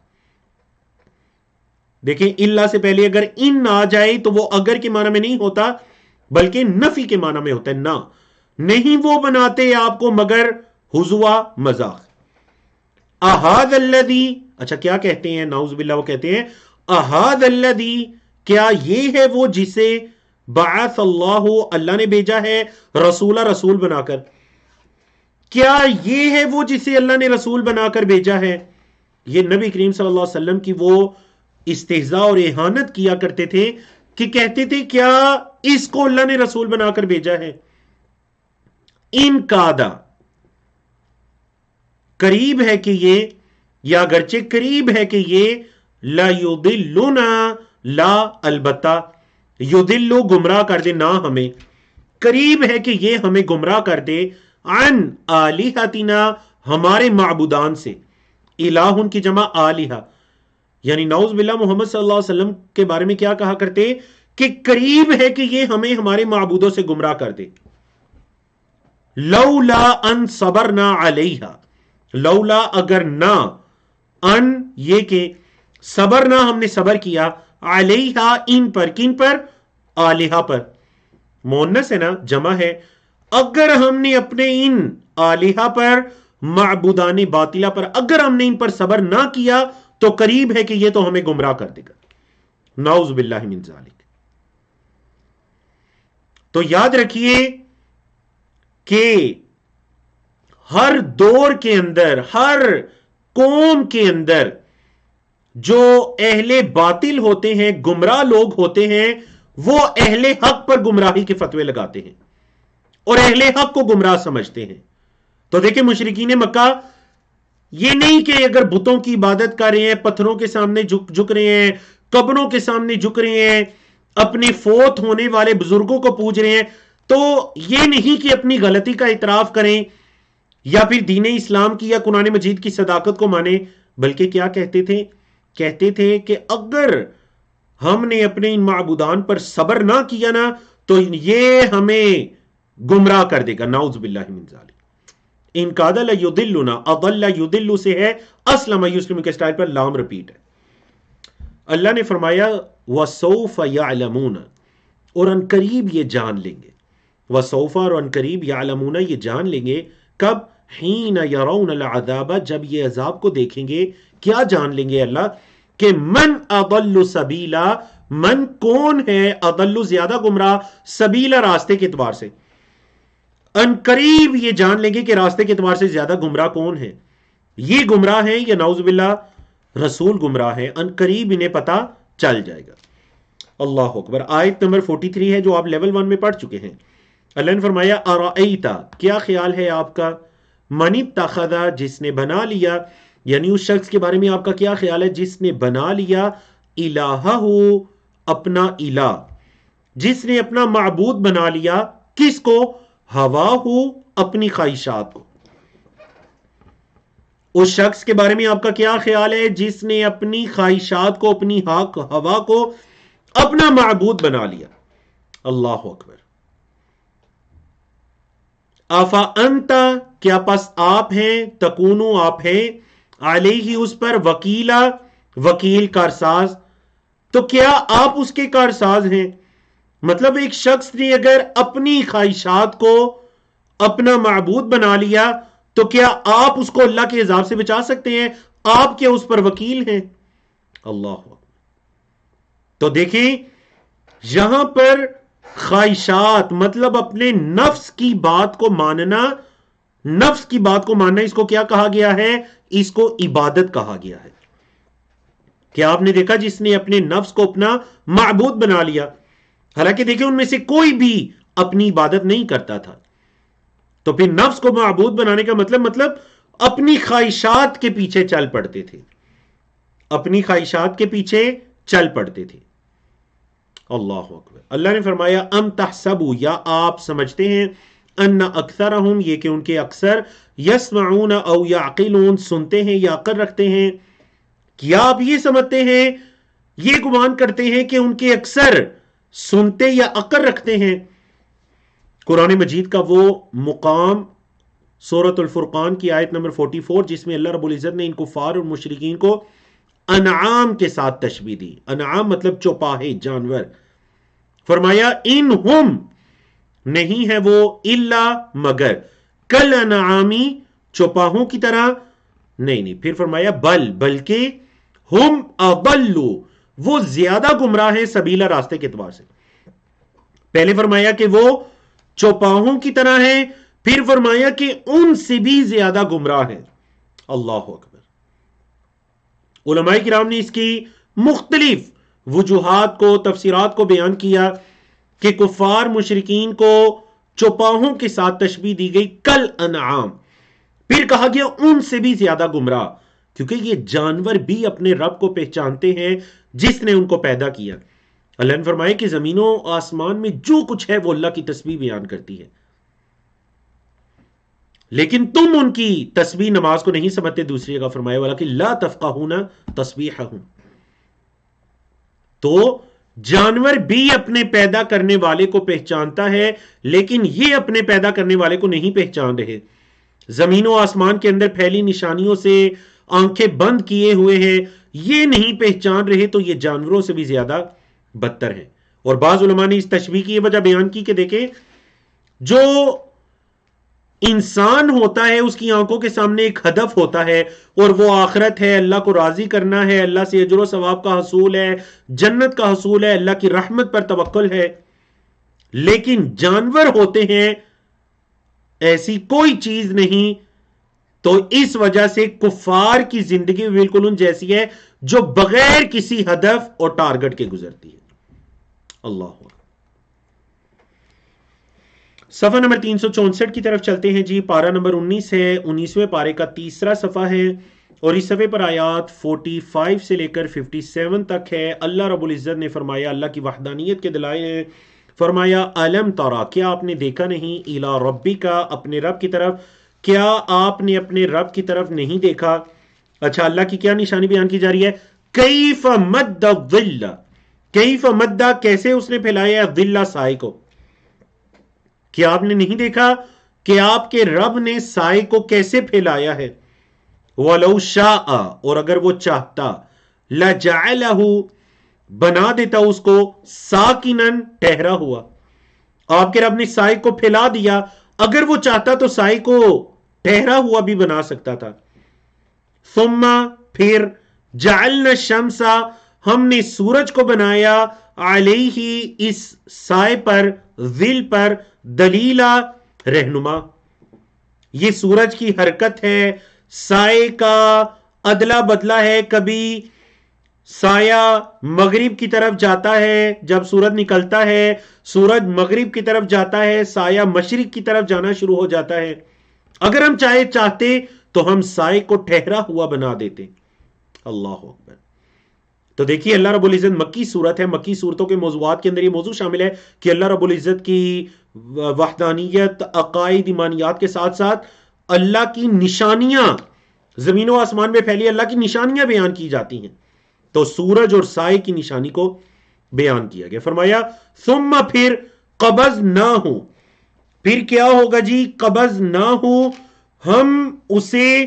دیکھیں الا سے پہلے اگر ان آ جائے تو وہ اگر کے معنی میں نہیں ہوتا بلکہ نفی کے معنی میں ہوتا ہے، نہ نہیں وہ بناتے آپ کو مگر ہزوا مذاق۔ احاد الذی، اچھا کیا کہتے ہیں نعوذ باللہ، وہ کہتے ہیں احاد الذی، کیا یہ ہے وہ جسے بعث اللہ، اللہ نے بھیجا ہے، رسول بنا کر، کیا یہ ہے وہ جسے اللہ نے رسول بنا کر بھیجا ہے؟ یہ نبی کریم صلی اللہ علیہ وسلم کی وہ استہزاء اور اہانت کیا کرتے تھے کہ کہتے تھے کیا اس کو اللہ نے رسول بنا کر بھیجا ہے؟ ان کادا، قریب ہے کہ یہ، یا اگرچہ قریب ہے کہ یہ، لا یضلنا، لا البتہ، یضلو گمراہ کر دے، نہ ہمیں، قریب ہے کہ یہ ہمیں گمراہ کر دے، عن آلہتنا، ہمارے معبودان سے، الہن کی جمع آلہہ، یعنی نعوذ باللہ محمد صلی اللہ علیہ وسلم کے بارے میں کیا کہا کرتے کہ قریب ہے کہ یہ ہمیں ہمارے معبودوں سے گمراہ کر دے۔ لولا ان صبرنا علیہا، لولا اگر نہ، ان یہ کہ صبرنا ہم نے صبر کیا، علیہا ان پر، کن پر؟ آلہہ پر، مؤنث ہے نا، جمع ہے، اگر ہم نے اپنے ان آلہہ پر، معبودان باطلہ پر، اگر ہم نے ان پر صبر نہ کیا تو قریب ہے کہ یہ تو ہمیں گمراہ کر دے گا، نعوذ باللہ من ذالک۔ تو یاد رکھیے کہ ہر دور کے اندر، ہر قوم کے اندر جو اہل باطل ہوتے ہیں، گمراہ لوگ ہوتے ہیں، وہ اہل حق پر گمراہی کے فتوے لگاتے ہیں اور اہل حق کو گمراہ سمجھتے ہیں۔ تو دیکھیں مشرکین مکہ یہ نہیں کہ اگر بتوں کی عبادت کر رہے ہیں، پتھروں کے سامنے جھک رہے ہیں، قبروں کے سامنے جھک رہے ہیں، اپنے فوت ہونے والے بزرگوں کو پوج رہے ہیں، تو یہ نہیں کہ اپنی غلطی کا اعتراف کریں یا پھر دین اسلام کی یا قرآن مجید کی صداقت کو مانیں، بلکہ کیا کہتے تھے؟ کہتے تھے کہ اگر ہم نے اپنے ان معبودان پر صبر نہ کیا نا تو یہ ہمیں گمراہ کر دے گا، نعوذ باللہ من ذالک۔ ان کاد لیضلنا، اضل یضل سے ہے، اسلم یسلم کے سٹائل پر لام ریپیٹ ہے۔ اللہ نے فرمایا وسوف یعلمون، اور ان قریب یہ جان لیں گے، وسوف اور ان قریب یعلمون یہ جان لیں گے، کب؟ حین یرون العذاب، جب یہ عذاب کو دیکھیں گے، کیا جان لیں گے اللہ؟ کہ من اضل سبیلا، من کون ہے، اضل زیادہ گمراہ، سبیلا راستے کے اعتبار سے، ان قریب یہ جان لیں گے کہ راستے کے اعتبار سے زیادہ گمراہ کون ہے، یہ گمراہ ہیں یا نعوذ باللہ رسول گمراہ ہے، ان قریب انہیں پتا چل جائے گا۔ اللہ اکبر۔ آیت نمبر 43 ہے جو آپ لیول 1 میں پڑھ چکے ہیں۔ اللہ نے فرمایا ارائیتا، کیا خیال ہے آپ کا، من اتخذ، جس نے بنا لیا، یعنی اس شخص کے بارے میں آپ کا کیا خیال ہے جس نے بنا لیا، الہہ، اپنا الہ، جس نے اپنا معبود بنا لیا، کس کو؟ ہواہ، اپنی خواہشات کو۔ اس شخص کے بارے میں آپ کا کیا خیال ہے جس نے اپنی خواہشات کو، اپنی ہوا کو اپنا معبود بنا لیا؟ اللہ اکبر۔ آفا انت، کیا پس آپ ہیں، تکونو آپ ہیں، علیہ اس پر، وکیلا وکیل، کارساز، تو کیا آپ اس کے کارساز ہیں؟ مطلب ایک شخص نے اگر اپنی خواہشات کو اپنا معبود بنا لیا تو کیا آپ اس کو اللہ کے عذاب سے بچا سکتے ہیں؟ آپ کیا اس پر وکیل ہیں؟ اللہ۔ تو دیکھیں یہاں پر خواہشات مطلب اپنے نفس کی بات کو ماننا. نفس کی بات کو ماننا اس کو کیا کہا گیا ہے؟ اس کو عبادت کہا گیا ہے. کیا آپ نے دیکھا جس نے اپنے نفس کو اپنا معبود بنا لیا، حالانکہ دیکھیں ان میں سے کوئی بھی اپنی عبادت نہیں کرتا تھا. تو پھر نفس کو معبود بنانے کا مطلب اپنی خواہشات کے پیچھے چل پڑتے تھے، اپنی خواہشات کے پیچھے چل پڑتے تھے. اللہ اکبر. اللہ نے فرمایا ام تحسبوا، یا آپ سمجھتے ہیں، ان اکثرہم، یہ کہ ان کے اکثر، یسمعون او یعقلون، سنتے ہیں یا عقل رکھتے ہیں. کیا آپ یہ سمجھتے ہیں، یہ گمان کرتے ہیں کہ ان کے اکثر سنتے یا عقل رکھتے ہیں؟ قرآن مجید کا وہ مقام سورۃ الفرقان کی آیت نمبر 44 جس میں اللہ رب العزت نے ان کفار اور مشرکین کو انعام کے ساتھ تشبیہ دی. انعام مطلب چوپاہے، جانور. فرمایا انہم، نہیں ہے وہ، الا مگر، کل انعامی، چوپاہوں کی طرح نہیں. پھر فرمایا بلکہ ہم اضلوا، وہ زیادہ گمراہ ہیں، سبیلا، راستے کے اعتبار سے. پہلے فرمایا کہ وہ چوپاہوں کی طرح ہیں، پھر فرمایا کہ ان سے بھی زیادہ گمراہ ہیں. اللہ اکبر. علماء کرام نے اس کی مختلف وجوہات کو، تفسیرات کو بیان کیا کہ کفار مشرکین کو چوپاہوں کے ساتھ تشبیہ دی گئی کل انعام، پھر کہا گیا ان سے بھی زیادہ گمراہ، کیونکہ یہ جانور بھی اپنے رب کو پہچانتے ہیں جس نے ان کو پیدا کیا. اللہ نے فرمایا کہ زمین و آسمان میں جو کچھ ہے وہ اللہ کی تسبیح بیان کرتی ہے، لیکن تم ان کی تسبیح نماز کو نہیں سمجھتے. دوسری جگہ فرمایا وَلَكِنْ لَا تَفْقَهُونَ تَسْبِيحَهُمْ. تو جانور بھی اپنے پیدا کرنے والے کو پہچانتا ہے، لیکن یہ اپنے پیدا کرنے والے کو نہیں پہچان رہے. زمین و آسمان کے اندر پھیلی نشانیوں سے آنکھیں بند کیے ہوئے ہیں، یہ نہیں پہچان رہے، تو یہ جانوروں سے بھی زیادہ بدتر ہیں. اور بعض علماء نے اس تشبیہ کی یہ وجہ بیان کی کہ دیکھیں، جو انسان ہوتا ہے اس کی آنکھوں کے سامنے ایک ہدف ہوتا ہے، اور وہ آخرت ہے، اللہ کو راضی کرنا ہے، اللہ سے اجر و ثواب کا حصول ہے، جنت کا حصول ہے، اللہ کی رحمت پر توکل ہے. لیکن جانور ہوتے ہیں ایسی کوئی چیز نہیں. تو اس وجہ سے کفار کی زندگی بالکل ان جیسی ہے جو بغیر کسی ہدف اور ٹارگٹ کے گزرتی ہے. اللہ. صفحہ نمبر 364 کی طرف چلتے ہیں جی. پارہ نمبر 19 ہے، 19ویں پارے کا تیسرا صفحہ ہے، اور اس صفحے پر آیات 45 سے لے کر 57 تک ہے. اللہ رب العزت نے فرمایا، اللہ کی وحدانیت کے دلائل ہیں. فرمایا الم ترا، کیا آپ نے دیکھا نہیں، الی ربک، اپنے رب کی طرف، کیا آپ نے اپنے رب کی طرف نہیں دیکھا؟ اچھا، اللہ کی کیا نشانی بیان کی جا رہی ہے؟ کیف مد الظل، کیف مد، کیسے اس نے پھیلایا الظل، سائے کو. کیا آپ نے نہیں دیکھا کہ آپ کے رب نے سائے کو کیسے پھیلایا ہے؟ وَلَوْ شَاءَ، اور اگر وہ چاہتا، لَجَعَلَهُ، بنا دیتا اس کو، ساکنن، ٹھہرا ہوا. آپ کے رب نے سائے کو پھیلا دیا، اگر وہ چاہتا تو سائے کو ٹھہرا ہوا بھی بنا سکتا تھا. ثم، پھر، جعلنا الشمس، ہم نے سورج کو بنایا، علیہ، اس سائے پر، ظل پر، دلیلا، رہنما. یہ سورج کی حرکت ہے، سائے کا ادلا بدلا ہے. کبھی سایہ مغرب کی طرف جاتا ہے، جب سورج نکلتا ہے سورج مغرب کی طرف جاتا ہے، سایہ مشرق کی طرف جانا شروع ہو جاتا ہے. اگر ہم چاہتے تو ہم سائے کو ٹھہرا ہوا بنا دیتے. اللہ اکبر. تو دیکھیے اللہ رب العزت، مکی صورت ہے، مکی صورتوں کے موضوعات کے اندر یہ موضوع شامل ہے کہ اللہ رب العزت کی وحدانیت، عقائد، ایمانیات کے ساتھ ساتھ اللہ کی نشانیاں، زمین و آسمان میں پھیلی اللہ کی نشانیاں بیان کی جاتی ہیں. تو سورج اور سائے کی نشانی کو بیان کیا گیا. فرمایا ثم، پھر، قبضناہ، پھر کیا ہوگا جی؟ قبض نہ ہو، ہم اسے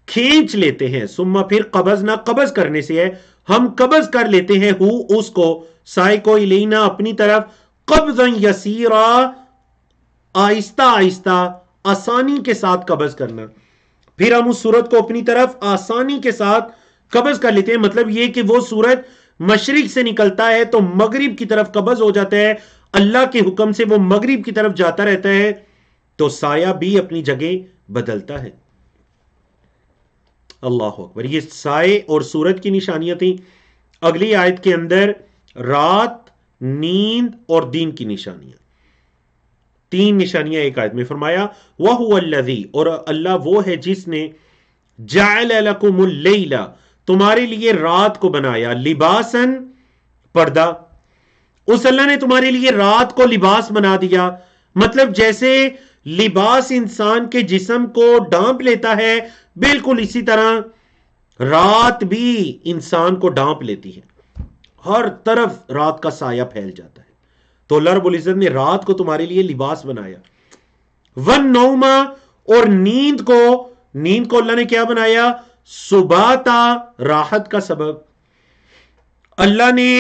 کھینچ لیتے ہیں. ثم، پھر، قبضنا، قبض کرنے سے ہے، ہم قبض کر لیتے ہیں، ہو، اس کو، سائے کو، الینا، اپنی طرف، قبضا یسیرا، آہستہ آہستہ، آسانی کے ساتھ قبض کرنا. پھر ہم اس سورج کو اپنی طرف آسانی کے ساتھ قبض کر لیتے ہیں. مطلب یہ کہ وہ سورج مشرق سے نکلتا ہے تو مغرب کی طرف قبض ہو جاتا ہے. اللہ کے حکم سے وہ مغرب کی طرف جاتا رہتا ہے تو سایہ بھی اپنی جگہ بدلتا ہے. اللہ اکبر. یہ سائے اور سورج کی نشانیاں تھیں. اگلی آیت کے اندر رات، نیند اور دین کی نشانیاں، تین نشانیاں ایک آیت میں فرمایا وَهُوَ الَّذِي، اور اللہ وہ ہے جس نے جَعَلَ لَكُمُ اللَّيْلَ، تمہارے لیے رات کو بنایا، لباسن، پردہ. اس اللہ نے تمہارے لیے رات کو لباس بنا دیا. مطلب جیسے لباس انسان کے جسم کو ڈھانپ لیتا ہے، بالکل اسی طرح رات بھی انسان کو ڈھانپ لیتی ہے. ہر طرف رات کا سایہ پھیل جاتا ہے. تو اللہ رب العزت نے رات کو تمہارے لیے لباس بنایا. وَالنَّوْمَ، اور نیند کو اللہ نے کیا بنایا؟ سباتا، راحت کا سبب. اللہ نے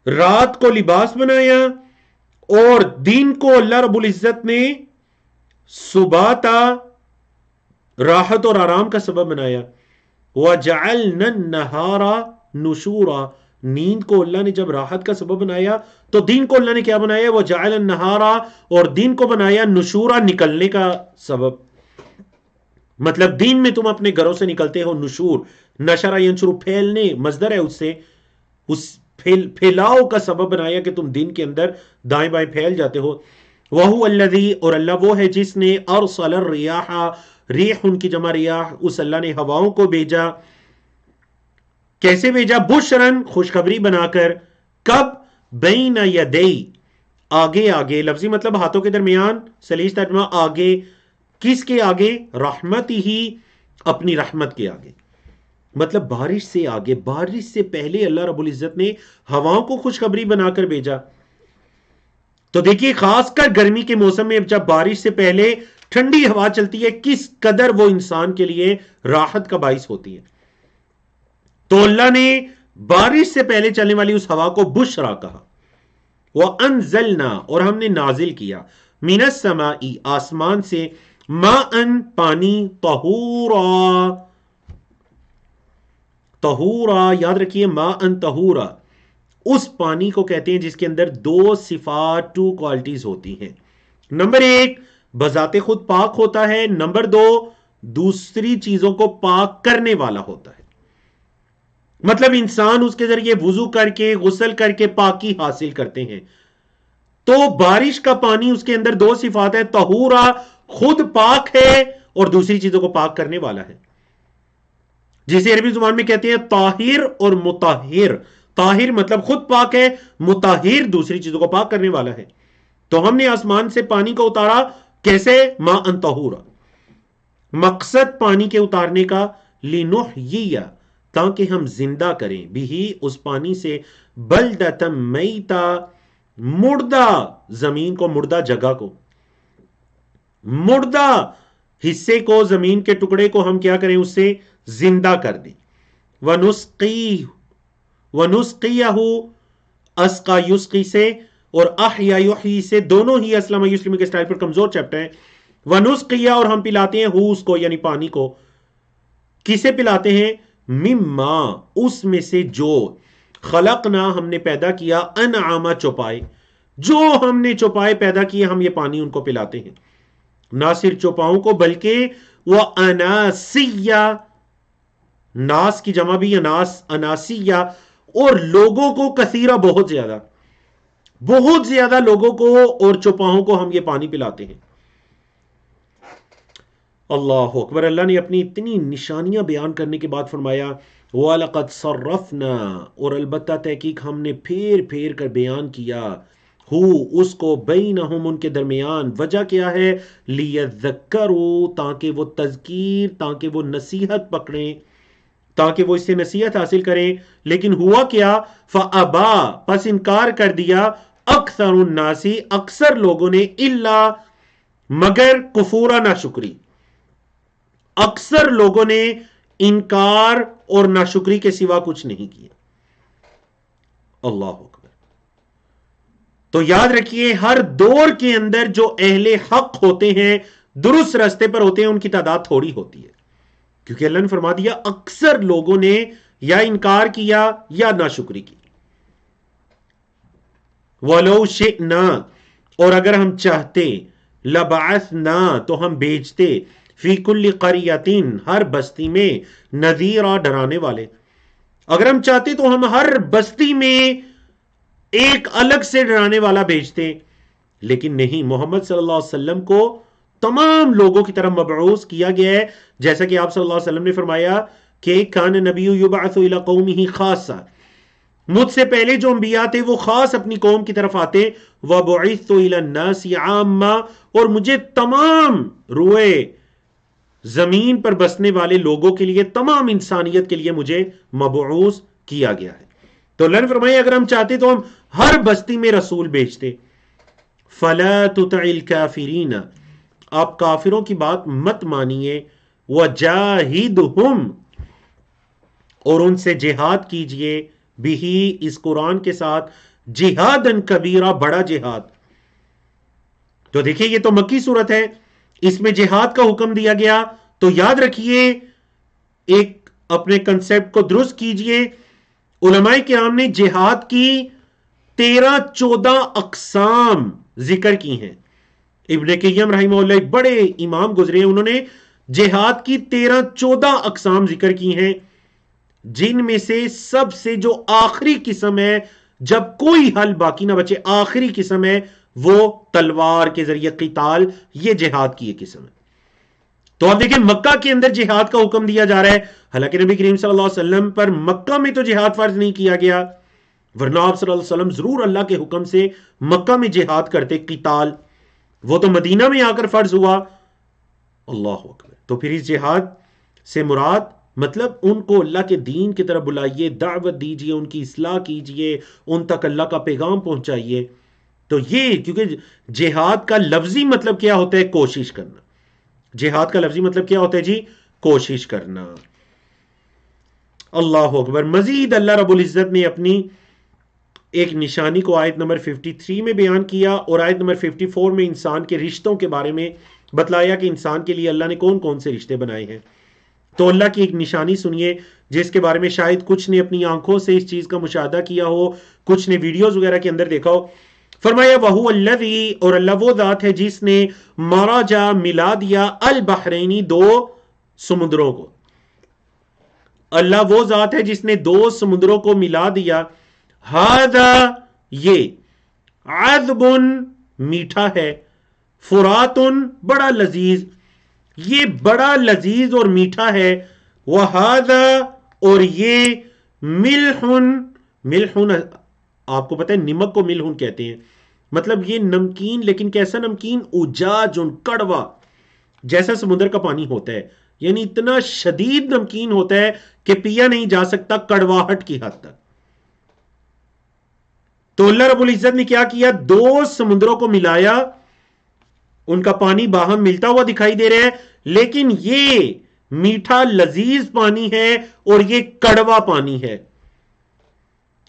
رات کو لباس بنایا اور دن کو اللہ رب العزت نے سباتا، راحت اور آرام کا سبب بنایا. وَجَعَلْنَا النَّهَارَ نُشُورًا، نیند کو اللہ نے جب راحت کا سبب بنایا تو دن کو اللہ نے کیا بنایا؟ وَجَعَلَ النَّهَارَ، اور دن کو بنایا نشورا، نکلنے کا سبب. مطلب دن میں تم اپنے گھروں سے نکلتے ہو، نشور، نشرا ینشر، پھیلنے، مصدر ہے اس سے، اس پھیلاؤ کا سبب بنایا کہ تم دن کے اندر دائیں بائیں پھیل جاتے ہو. وَهُوَ الَّذِي، اور اللہ وہ ہے جس نے أَرْسَلَ الرِّيَاحَ، ریح ان کی جمع ریاح، اس اللہ نے ہواؤں کو بھیجا. کیسے بھیجا؟ بشرن، خوشخبری بنا کر. کب؟ بین یدی، آگے آگے، لفظی مطلب ہاتھوں کے درمیان، سلیس ترجمہ آگے. کس کے آگے؟ رحمت ہی، اپنی رحمت کے آگے. مطلب بارش سے آگے، بارش سے پہلے اللہ رب العزت نے ہواؤں کو خوشخبری بنا کر بھیجا. تو دیکھیے خاص کر گرمی کے موسم میں جب بارش سے پہلے ٹھنڈی ہوا چلتی ہے، کس قدر وہ انسان کے لیے راحت کا باعث ہوتی ہے. تو اللہ نے بارش سے پہلے چلنے والی اس ہوا کو بشرا کہا. وَأَنزَلْنَا، اور ہم نے نازل کیا، مِنَ السَّمَاءِ، آسمان سے، مَاءً، پانی، طَہُورًا، طہورا، یاد رکھیے ماءً طہورا، اس پانی کو کہتے ہیں جس کے اندر دو صفات، ٹو کوالٹیز ہوتی ہیں. نمبر ایک، بذات خود پاک ہوتا ہے. نمبر دو، دوسری چیزوں کو پاک کرنے والا ہوتا ہے. مطلب انسان اس کے ذریعے وضو کر کے، غسل کر کے پاکی حاصل کرتے ہیں. تو بارش کا پانی، اس کے اندر دو صفات ہے، طہورا، خود پاک ہے، اور دوسری چیزوں کو پاک کرنے والا ہے، جسے عربی زبان میں کہتے ہیں طاہر اور مطہر. طاہر مطلب خود پاک ہے، مطہر دوسری چیزوں کو پاک کرنے والا ہے. تو ہم نے آسمان سے پانی کو اتارا، کیسے؟ ماء طہورا. مقصد پانی کے اتارنے کا، لنحیی، تاکہ ہم زندہ کریں، بھی اس پانی سے، بلدۃ میتا، مردہ زمین کو، مردہ جگہ کو، مردہ حصے کو، زمین کے ٹکڑے کو ہم کیا کریں؟ اس سے زندہ کر دیں. وَنُسْقِيَهُ، اسقا یسقی سے اور احیا یحیی سے، دونوں ہی اسلم یسلم کے سٹائل پر کمزور چیپٹر ہیں. وَنُسْقِيَ، اور ہم پلاتے ہیں، اس کو یعنی پانی کو. کسے پلاتے ہیں؟ مما، اس میں سے جو، خلقنا، ہم نے پیدا کیا، انعام، چوپائے، جو ہم نے چوپائے پیدا کیے ہم یہ پانی ان کو پلاتے ہیں. نہ صرف چوپاؤں کو بلکہ وہ اناسیہ، ناس کی جمع بھی اناسیہ، اور لوگوں کو، کثیرہ، بہت زیادہ لوگوں کو اور چوپاؤں کو ہم یہ پانی پلاتے ہیں. اللہ اکبر. اللہ نے اپنی اتنی نشانیاں بیان کرنے کے بعد فرمایا وَلَقَدْ صَرَّفْنَا، اور البتہ تحقیق ہم نے پھیر پھیر کر بیان کیا، اس کو، بینہم، ان کے درمیان. وجہ کیا ہے؟ لیذکروا، تاکہ وہ تذکیر، تاکہ وہ نصیحت پکڑیں، تاکہ وہ اس سے نصیحت حاصل کریں. لیکن ہوا کیا؟ فَأَبَا، پس انکار کر دیا، اکثر الناس، اکثر لوگوں نے، الا، مگر، کفورا، ناشکری. اکثر لوگوں نے انکار اور ناشکری کے سوا کچھ نہیں کیا. اللہ اکبر. تو یاد رکھیے ہر دور کے اندر جو اہل حق ہوتے ہیں، درست راستے پر ہوتے ہیں، ان کی تعداد تھوڑی ہوتی ہے، کیونکہ اللہ نے فرما دیا اکثر لوگوں نے یا انکار کیا یا ناشکری کی. وَلَوْ شِئْنَا، اور اگر ہم چاہتے، لَبَعَثْنَا، تو ہم بھیجتے، فِي كُلِّ قَرْيَةٍ، ہر بستی میں، نذیرا، ڈرانے والے. اگر ہم چاہتے تو ہم ہر بستی میں ایک الگ سے ڈرانے والا بھیجتے، لیکن نہیں، محمد صلی اللہ علیہ وسلم کو تمام لوگوں کی طرف مبعوث کیا گیا ہے. جیسا کہ آپ صلی اللہ علیہ وسلم نے فرمایا کہ کان نبی یبعث الی قومہ خاصہ، مجھ سے پہلے جو انبیاء تھے وہ خاص اپنی قوم کی طرف آتے. وَبُعِثْتُ إِلَى النَّاسِ عَامًّا، اور مجھے تمام روئے زمین پر بسنے والے لوگوں کے لیے، تمام انسانیت کے لیے مجھے مبعوث کیا گیا ہے. تو اللہ نے فرمایا اگر ہم چاہتے تو ہم ہر بستی میں رسول بھیجتے. فَلَا تُطِعِ الْكَافِرِينَ، آپ کافروں کی بات مت مانیے. وَجَاهِدْهُمْ، اور ان سے جہاد کیجئے، بھی، اس قرآن کے ساتھ، جہادن کبیرہ، بڑا جہاد. تو دیکھیں یہ تو مکی صورت ہے، اس میں جہاد کا حکم دیا گیا. تو یاد رکھیے، ایک اپنے کنسپٹ کو درست کیجئے. علماء کرام نے جہاد کی 13-14 اقسام ذکر کی ہیں. ابن قیم رحمہ اللہ ایک بڑے امام گزرے ہیں، انہوں نے جہاد کی 13-14 اقسام ذکر کی ہیں، جن میں سے سب سے جو آخری قسم ہے، جب کوئی حل باقی نہ بچے، آخری قسم ہے وہ تلوار کے ذریعے قتال. یہ جہاد کی ایک قسم ہے. تو آپ دیکھیں مکہ کے اندر جہاد کا حکم دیا جا رہا ہے، حالانکہ نبی کریم صلی اللہ علیہ وسلم پر مکہ میں تو جہاد فرض نہیں کیا گیا، ورنہ آپ صلی اللہ علیہ وسلم ضرور اللہ کے حکم سے مکہ میں جہاد کرتے، قتال. وہ تو مدینہ میں آ کر فرض ہوا. اللہ اکبر. تو پھر اس جہاد سے مراد مطلب ان کو اللہ کے دین کی طرف بلائیے، دعوت دیجئے، ان کی اصلاح کیجئے، ان تک اللہ کا پیغام پہنچائیے. تو یہ کیونکہ جہاد کا لفظی مطلب کیا ہوتا ہے؟ کوشش کرنا. جہاد کا لفظی مطلب کیا ہوتا ہے جی؟ کوشش کرنا. اللہ اکبر. مزید اللہ رب العزت نے اپنی ایک نشانی کو آیت نمبر 53 میں بیان کیا، اور آیت نمبر 54 میں انسان کے رشتوں کے بارے میں بتلایا کہ انسان کے لیے اللہ نے کون کون سے رشتے بنائے ہیں. تو اللہ کی ایک نشانی سنیے جس کے بارے میں شاید کچھ نے اپنی آنکھوں سے اس چیز کا مشاہدہ کیا ہو، کچھ نے ویڈیوز وغیرہ کے اندر دیکھا ہو. فرمایا وَهُوَ الَّذِي، اور اللہ وہ ذات ہے جس نے مَرَجَ، ملا دیا، البحرینی، دو سمندروں کو. اللہ وہ ذات ہے جس نے دو سمندروں کو ملا دیا. هَذَا، یہ، عذب، میٹھا ہے، فرات، بڑا لذیذ، یہ بڑا لذیذ اور میٹھا ہے. وَهَذَا، اور یہ، ملح، ملح آپ کو پتہ ہے نمک کو ملح کہتے ہیں، مطلب یہ نمکین، لیکن کیسا نمکین؟ اجاج، کڑوا، جیسا سمندر کا پانی ہوتا ہے، یعنی اتنا شدید نمکین ہوتا ہے کہ پیا نہیں جا سکتا، کڑواہٹ کی حد تک. تو اللہ رب العزت نے کیا کیا؟ دو سمندروں کو ملایا، ان کا پانی باہم ملتا ہوا دکھائی دے رہا ہے، لیکن یہ میٹھا لذیذ پانی ہے اور یہ کڑوا پانی ہے.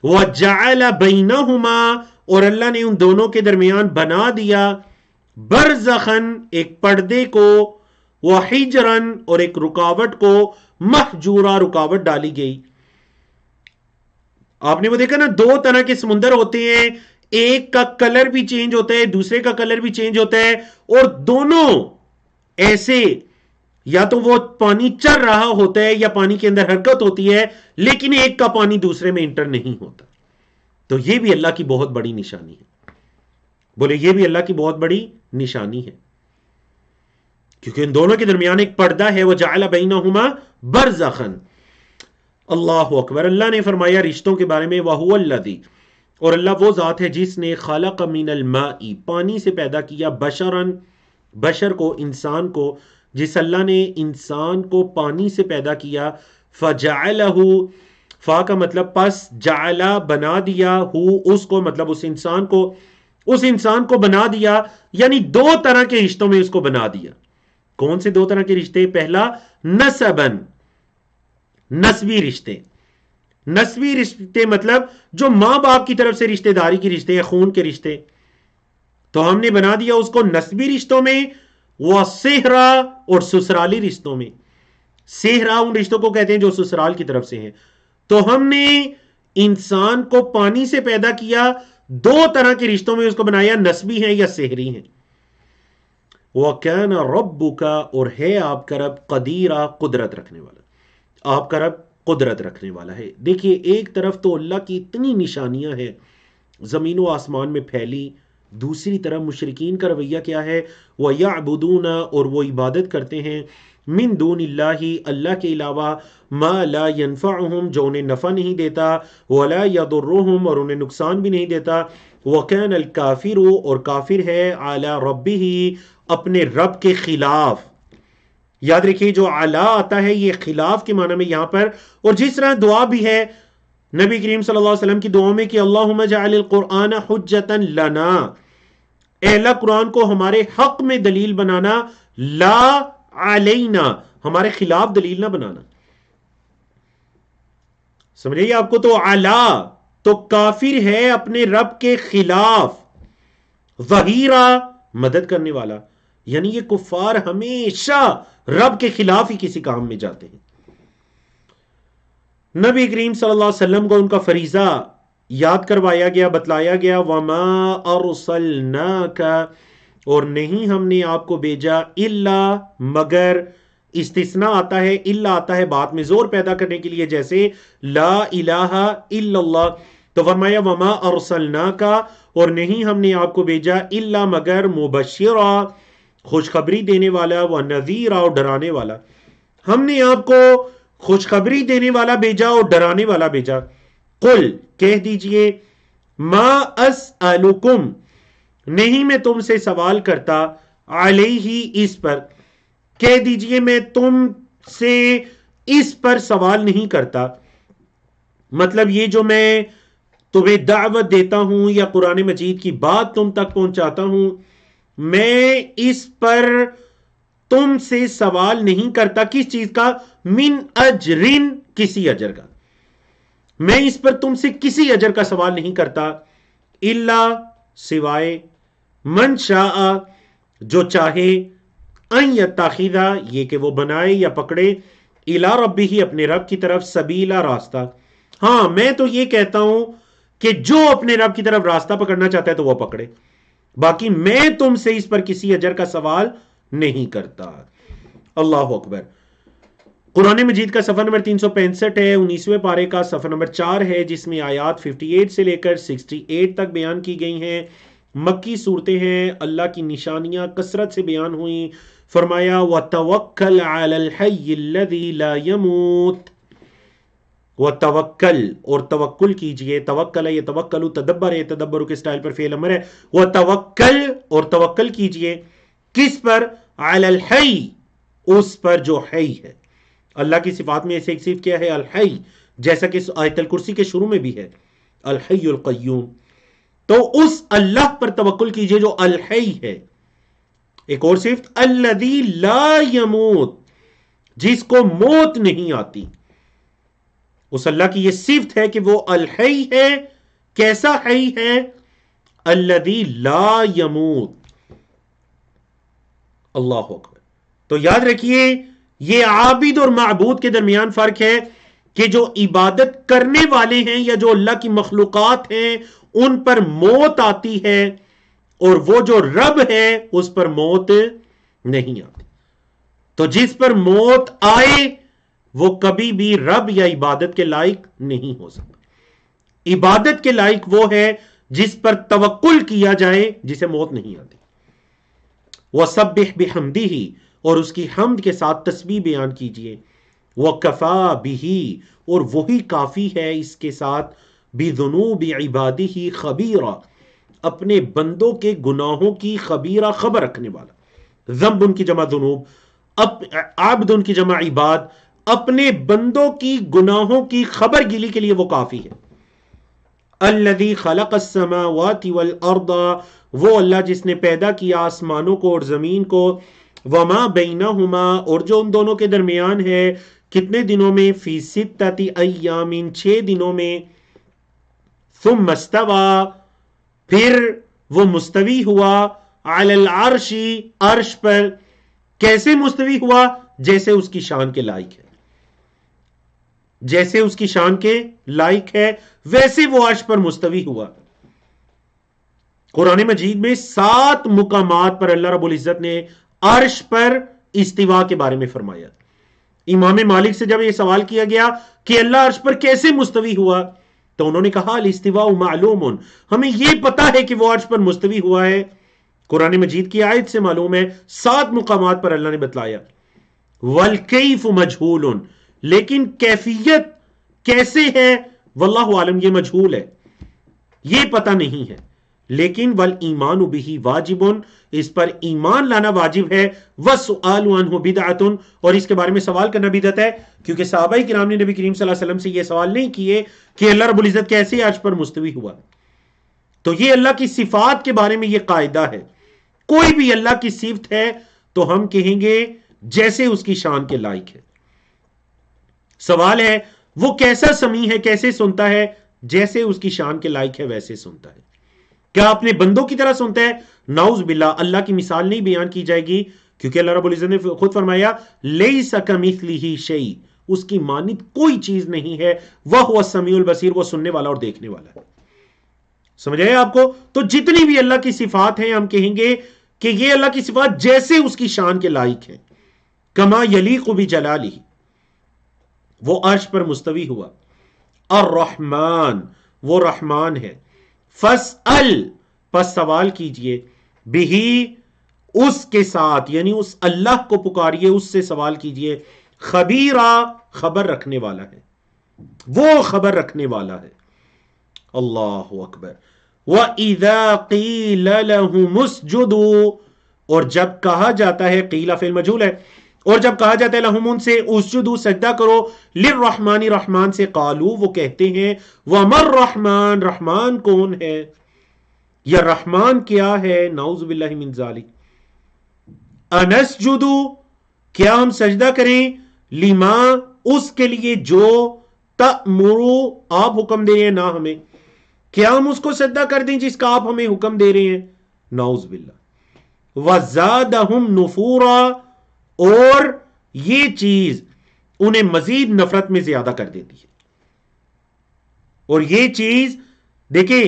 وَجَعَلَ بَيْنَهُمَا، اور اللہ نے ان دونوں کے درمیان بنا دیا، برزخن، ایک پردے کو، وحجرن، اور ایک رکاوٹ کو، محجورا، رکاوٹ ڈالی گئی. آپ نے وہ دیکھا نا، دو طرح کے سمندر ہوتے ہیں، ایک کا کلر بھی چینج ہوتا ہے، دوسرے کا کلر بھی چینج ہوتا ہے، اور دونوں ایسے، یا تو وہ پانی چل رہا ہوتا ہے یا پانی کے اندر حرکت ہوتی ہے، لیکن ایک کا پانی دوسرے میں انٹر نہیں ہوتا. تو یہ بھی اللہ کی بہت بڑی نشانی ہے. بولے یہ بھی اللہ کی بہت بڑی نشانی ہے، کیونکہ ان دونوں کے درمیان ایک پردہ ہے. وَجَعَلَ بَيْنَهُمَا بَرْزَخًا. اللہ اکبر. اللہ نے فرمایا رشتوں کے بارے میں، وَهُوَ الَّذِي، اور اللہ وہ ذات ہے جس نے خلق من الماء، پانی سے پیدا کیا، بشراً، بشر کو، انسان کو، جس اللہ نے انسان کو پانی سے پیدا کیا. فَجَعَلَهُ، فا کا مطلب پس، جعلا، بنا دیا، ہو، اس کو، مطلب اس انسان کو بنا دیا، یعنی دو طرح کے رشتوں میں اس کو بنا دیا. کون سے دو طرح کے رشتے؟ پہلا نسبن، نسبی رشتے. نسبی رشتے مطلب جو ماں باپ کی طرف سے رشتہ داری کے رشتے یا خون کے رشتے، تو ہم نے بنا دیا اس کو نسبی رشتوں میں. وہ صہرا، اور سسرالی رشتوں میں. صہرا ان رشتوں کو کہتے ہیں جو سسرال کی طرف سے ہیں. تو ہم نے انسان کو پانی سے پیدا کیا، دو طرح کے رشتوں میں اس کو بنایا، نسبی ہیں یا سحری ہیں۔ وَكَانَ رَبُّكَ، اور ہے آپ کا رب، قدیرا، قدرت رکھنے والا، آپ کا رب قدرت رکھنے والا ہے۔ دیکھیے ایک طرف تو اللہ کی اتنی نشانیاں ہیں زمین و آسمان میں پھیلی، دوسری طرف مشرکین کا رویہ کیا ہے؟ وَيَعْبُدُونَ، اور وہ عبادت کرتے ہیں، من دون اللہ، اللہ کے علاوہ، ما لا ينفعهم، جو انہیں نفع نہیں دیتا، ولا يضرهم، اور انہیں نقصان بھی نہیں دیتا، وَكَانَ الْكَافِرُ، اور کافر ہے، عَلَى رَبِّهِ، اپنے رب کے خلاف۔ یاد رکھیے جو علا آتا ہے یہ خلاف کے معنی میں یہاں پر، اور جس طرح دعا بھی ہے نبی کریم صلی اللہ علیہ وسلم کی دعاؤں میں کہ اللہم اجعل القرآن حجتا لنا، اے اللہ قرآن کو ہمارے حق میں دلیل بنانا، لا علینا، ہمارے خلاف دلیل نہ بنانا۔ سمجھئے آپ کو؟ تو علا تو کافر ہے اپنے رب کے خلاف، ظہیرہ مدد کرنے والا، یعنی یہ کفار ہمیشہ رب کے خلاف ہی کسی کام میں جاتے ہیں۔ نبی کریم صلی اللہ علیہ وسلم کو ان کا فریضہ یاد کروایا گیا، بتلایا گیا، وما ارسلناک، اور نہیں ہم نے آپ کو بھیجا، الا، مگر، استثناء آتا ہے، الا آتا ہے بات میں زور پیدا کرنے کے لیے، جیسے لا الہ الا اللہ، تو فرمایا وما ارسلناک، اور نہیں ہم نے آپ کو بھیجا، الا مگر، مبشرا، خوشخبری دینے والا، ونذیرا، اور ڈرانے والا۔ ہم نے آپ کو خوشخبری دینے والا بھیجا اور ڈرانے والا بھیجا۔ قل، کہہ دیجئے، ما اسألکم، نہیں میں تم سے سوال کرتا، علیہ، اس پر، کہہ دیجئے میں تم سے اس پر سوال نہیں کرتا، مطلب یہ جو میں تمہیں دعوت دیتا ہوں یا قرآن مجید کی بات تم تک پہنچاتا ہوں، میں اس پر تم سے سوال نہیں کرتا، کس چیز کا؟ من اجرن، کسی اجر کا، میں اس پر تم سے کسی اجر کا سوال نہیں کرتا، الا، سوائے، من شاء، جو چاہے، ان یتخذ، یہ کہ وہ بنائے یا پکڑے، الی ربہ، اپنے رب کی طرف، سبیلا، راستہ۔ ہاں میں تو یہ کہتا ہوں کہ جو اپنے رب کی طرف راستہ پکڑنا چاہتا ہے تو وہ پکڑے، باقی میں تم سے اس پر کسی اجر کا سوال نہیں کرتا۔ اللہ اکبر۔ قرآن مجید کا صفحہ نمبر 365 ہے، 19ویں پارے کا صفحہ نمبر 4 ہے، جس میں آیات 58 سے لے کر 68 تک بیان کی گئی ہیں، مکی صورتیں ہیں، اللہ کی نشانیاں کثرت سے بیان ہوئیں۔ فرمایا وَتَوَكَّلْ عَلَى الْحَيِّ الَّذِي لَا يَمُوتُ، وَتَوَكَّل، اور توکل کیجئے، توکل یہ توکل تدبر ہے، تدبر کے سٹائل پر فعل امر ہے، وَتَوَكَّل، اور توکل کیجئے، کس پر؟ عَلَى الْحَيِّ، اس پر جو حی ہے۔ اللہ کی صفات میں ایسے ایک صفت کیا ہے؟ الحی، جیسا کہ آیت الکرسی کے شروع میں بھی ہے، الحی القیوم، تو اس اللہ پر توکل کیجئے جو الحی ہے۔ ایک اور صفت، الذی لا یموت، جس کو موت نہیں آتی، اس اللہ کی یہ صفت ہے کہ وہ الحی ہے۔ کیسا حی ہے؟ الذی لا یموت۔ اللہ اکبر۔ تو یاد رکھیے یہ عابد اور معبود کے درمیان فرق ہے کہ جو عبادت کرنے والے ہیں یا جو اللہ کی مخلوقات ہیں ان پر موت آتی ہے، اور وہ جو رب ہے اس پر موت نہیں آتی۔ تو جس پر موت آئے وہ کبھی بھی رب یا عبادت کے لائق نہیں ہو سکتا۔ عبادت کے لائق وہ ہے جس پر توکل کیا جائے، جسے موت نہیں آتی۔ وَسَبِّحْ بِحَمْدِهِ، اور اس کی حمد کے ساتھ تسبیح بیان کیجئے، وَكَفَى بِهِ، اور وہی کافی ہے اس کے ساتھ، بِذُنُوبِ عِبَادِهِ خَبِيرًا، اپنے بندوں کے گناہوں کی خبیرہ، خبر رکھنے والا۔ ذنب ان کی جمع ذنوب، عبد ان کی جمع عباد، اپنے بندوں کی گناہوں کی خبر گیری کے لیے وہ کافی ہے۔ الذی خلق السماوات والارض، وہ اللہ جس نے پیدا کیا آسمانوں کو اور زمین کو، وما بینہما، اور جو ان دونوں کے درمیان ہے، کتنے دنوں میں؟ فی ستۃ ایام، 6 دنوں میں، ثم استوى، پھر وہ مستوی ہوا، علی العرش، عرش پر۔ کیسے مستوی ہوا؟ جیسے اس کی شان کے لائق ہے، جیسے اس کی شان کے لائق ہے ویسے وہ عرش پر مستوی ہوا۔ قرآن مجید میں 7 مقامات پر اللہ رب العزت نے عرش پر استوا کے بارے میں فرمایا. امام مالک سے جب یہ سوال کیا گیا کہ اللہ عرش پر کیسے مستوی ہوا تو انہوں نے کہا الاستواء معلوم، ہمیں یہ پتا ہے کہ وہ عرش پر مستوی ہوا ہے. قرآن مجید کی آیت سے معلوم ہے 7 مقامات پر اللہ نے بتلایا. والکیف مجہول، لیکن کیفیت کیسے ہے واللہ عالم یہ مجہول ہے، یہ پتہ نہیں ہے. لیکن والایمان بہ واجب، اس پر ایمان لانا واجب ہے. والسؤال عنہ بدعۃ، اور اس کے بارے میں سوال کرنا بدعت ہے، کیونکہ صحابہ کرام نے نبی کریم صلی اللہ علیہ وسلم سے یہ سوال نہیں کیے کہ اللہ رب العزت کیسے عرش پر مستوی ہوا. تو یہ اللہ کی صفات کے بارے میں یہ قاعدہ ہے، کوئی بھی اللہ کی صفت ہے تو ہم کہیں گے جیسے اس کی شان کے لائق ہے. سوال ہے وہ کیسا سمیع ہے، کیسے سنتا ہے؟ جیسے اس کی شان کے لائق ہے ویسے سنتا ہے. کیا اپنے بندوں کی طرح سنتا ہے؟ نعوذ باللہ، اللہ کی مثال نہیں بیان کی جائے گی، کیونکہ اللہ رب العزت نے خود فرمایا لیس کمثلہ شیء، اس کی مانند کوئی چیز نہیں ہے. وہو السمیع البصیر، وہ سننے والا اور دیکھنے والا ہے. سمجھ آئے آپ کو؟ تو جتنی بھی اللہ کی صفات ہیں ہم کہیں گے کہ یہ اللہ کی صفات جیسے اس کی شان کے لائق ہیں. کما یلیق بجلالہ، وہ عرش پر مستوی ہوا. الرحمن، وہ رحمان ہے. فاسأل، پس سوال کیجئے. بہی، اس کے ساتھ، یعنی اس اللہ کو پکاریے، اس سے سوال کیجئے. خبیرہ، خبر رکھنے والا ہے، وہ خبر رکھنے والا ہے. اللہ اکبر. وَإِذَا قِيلَ لَهُمُ اسْجُدُوا، اور جب کہا جاتا ہے، قیل فعل مجہول ہے، اور جب کہا جاتا ہے لہم، ان سے، اسجدوا، سجدہ کرو، للرحمن، رحمان سے، قالو، وہ کہتے ہیں، وَمَا الرحمن، رحمان کون ہے، یا رحمان کیا ہے، نعوذ باللہ من ذالک. انسجدو، کیا ہم سجدہ کریں، لما، اس کے لیے جو، تأمرو، آپ حکم دے رہے ہیں، نہ ہمیں، کیا ہم اس کو سجدہ کر دیں جس کا آپ ہمیں حکم دے رہے ہیں، نعوذ باللہ. وَزَادَهُمْ نُفُورًا، اور یہ چیز انہیں مزید نفرت میں زیادہ کر دیتی ہے. اور یہ چیز دیکھیں،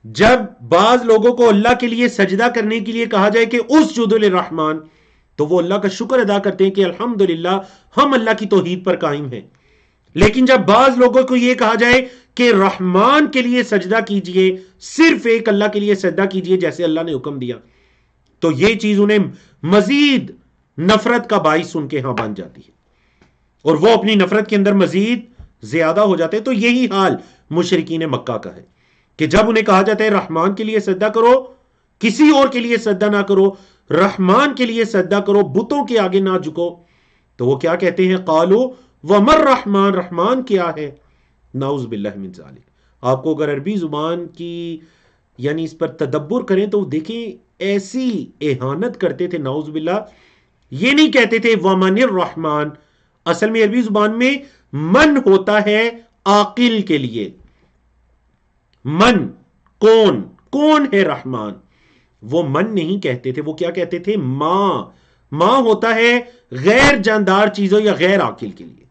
جب بعض لوگوں کو اللہ کے لیے سجدہ کرنے کے لیے کہا جائے کہ اسجدوا للرحمن، تو وہ اللہ کا شکر ادا کرتے ہیں کہ الحمدللہ ہم اللہ کی توحید پر قائم ہیں. لیکن جب بعض لوگوں کو یہ کہا جائے کہ رحمان کے لیے سجدہ کیجئے، صرف ایک اللہ کے لیے سجدہ کیجئے جیسے اللہ نے حکم دیا، تو یہ چیز انہیں مزید نفرت کا باعث ان کے ہاں بن جاتی ہے، اور وہ اپنی نفرت کے اندر مزید زیادہ ہو جاتے ہیں. تو یہی حال مشرکین مکہ کا ہے کہ جب انہیں کہا جاتا ہے رحمان کے لیے سجدہ کرو، کسی اور کے لیے سجدہ نہ کرو، رحمان کے لیے سجدہ کرو، بتوں کے آگے نہ جھکو، تو وہ کیا کہتے ہیں، قالو وَمَا الرحمن، رحمان کیا ہے، نعوذ باللہ من ذالک. آپ کو اگر عربی زبان کی یعنی اس پر تدبر کریں تو دیکھیں ایسی اہانت کرتے تھے، نعوذ باللہ. یہ نہیں کہتے تھے وَمَنِ الرحمن، اصل میں عربی زبان میں من ہوتا ہے عاقل کے لیے. من، کون، کون ہے رحمان، وہ من نہیں کہتے تھے، وہ کیا کہتے تھے، ماں. ماں ہوتا ہے غیر جاندار چیزوں یا غیر عاقل کے لیے.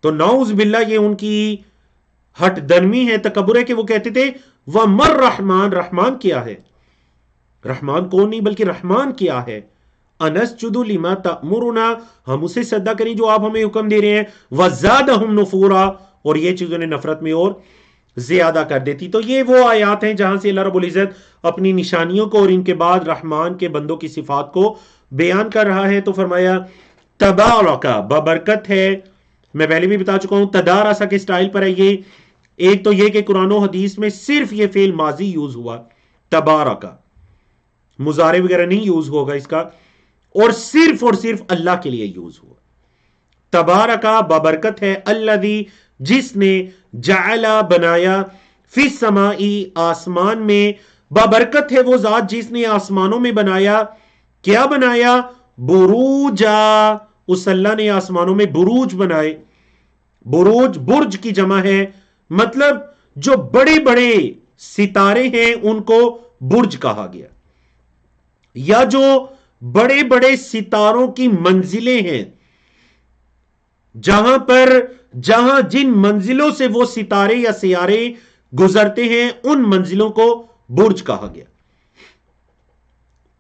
تو نعوذ باللہ یہ ان کی ہٹ درمی ہے، تکبر ہے کہ وہ کہتے تھے وَمَا الرحمن، رحمان کیا ہے، رحمان کون نہیں بلکہ رحمان کیا ہے. انسجد لما تأمرنا، ہم اسے سجدہ کریں جو آپ ہمیں حکم دے رہے ہیں. وزادہم نفورا، اور یہ چیز انہیں نفرت میں اور زیادہ کر دیتی. تو یہ وہ آیات ہیں جہاں سے اللہ رب العزت اپنی نشانیوں کو اور ان کے بعد رحمان کے بندوں کی صفات کو بیان کر رہا ہے. تو فرمایا تبارک، ببرکت ہے. میں پہلے بھی بتا چکا ہوں تدارسا کے سٹائل پر ہے یہ. ایک تو یہ کہ قرآن و حدیث میں صرف یہ فعل ماضی یوز ہوا، تبارک، مضارع وغیرہ نہیں یوز ہوگا اس کا، اور صرف اللہ کے لیے یوز ہوا. تبارکا، بابرکت ہے، الذی، جس نے، جعل، بنایا، فی السماء، آسمان میں، بابرکت ہے وہ ذات جس نے آسمانوں میں بنایا. کیا بنایا، بروجا، اس اللہ نے آسمانوں میں بروج بنائے. بروج برج کی جمع ہے، مطلب جو بڑے بڑے ستارے ہیں ان کو برج کہا گیا، یا جو بڑے بڑے ستاروں کی منزلیں ہیں، جہاں جن منزلوں سے وہ ستارے یا سیارے گزرتے ہیں ان منزلوں کو برج کہا گیا.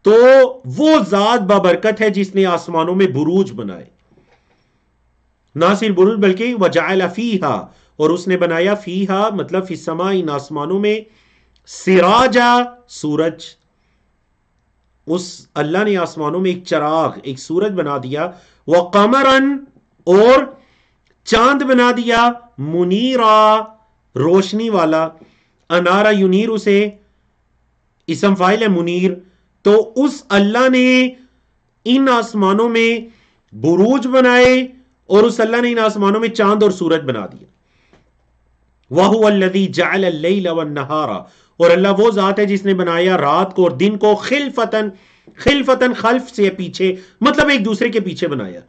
تو وہ ذات بابرکت ہے جس نے آسمانوں میں بروج بنائے, نہ صرف بروج بلکہ وجعل فیہا, اور اس نے بنایا فیہا مطلب فی السماء, ان آسمانوں میں, سراجا سورج, اس اللہ نے آسمانوں میں ایک چراغ, ایک سورج بنا دیا, وقمرن, اور چاند بنا دیا, منیرا, روشنی والا, انارا ینیر, اسے اسم فاعل ہے منیر. تو اس اللہ نے ان آسمانوں میں بروج بنائے, اور اس اللہ نے ان آسمانوں میں چاند اور سورج بنا دیا. وَهُوَ الَّذِي جَعَلَ اللَّيْلَ وَالنَّهَارَ, اور اللہ وہ ذات ہے جس نے بنایا رات کو اور دن کو, خلفتن خلف سے پیچھے, مطلب ایک دوسرے کے پیچھے بنایا.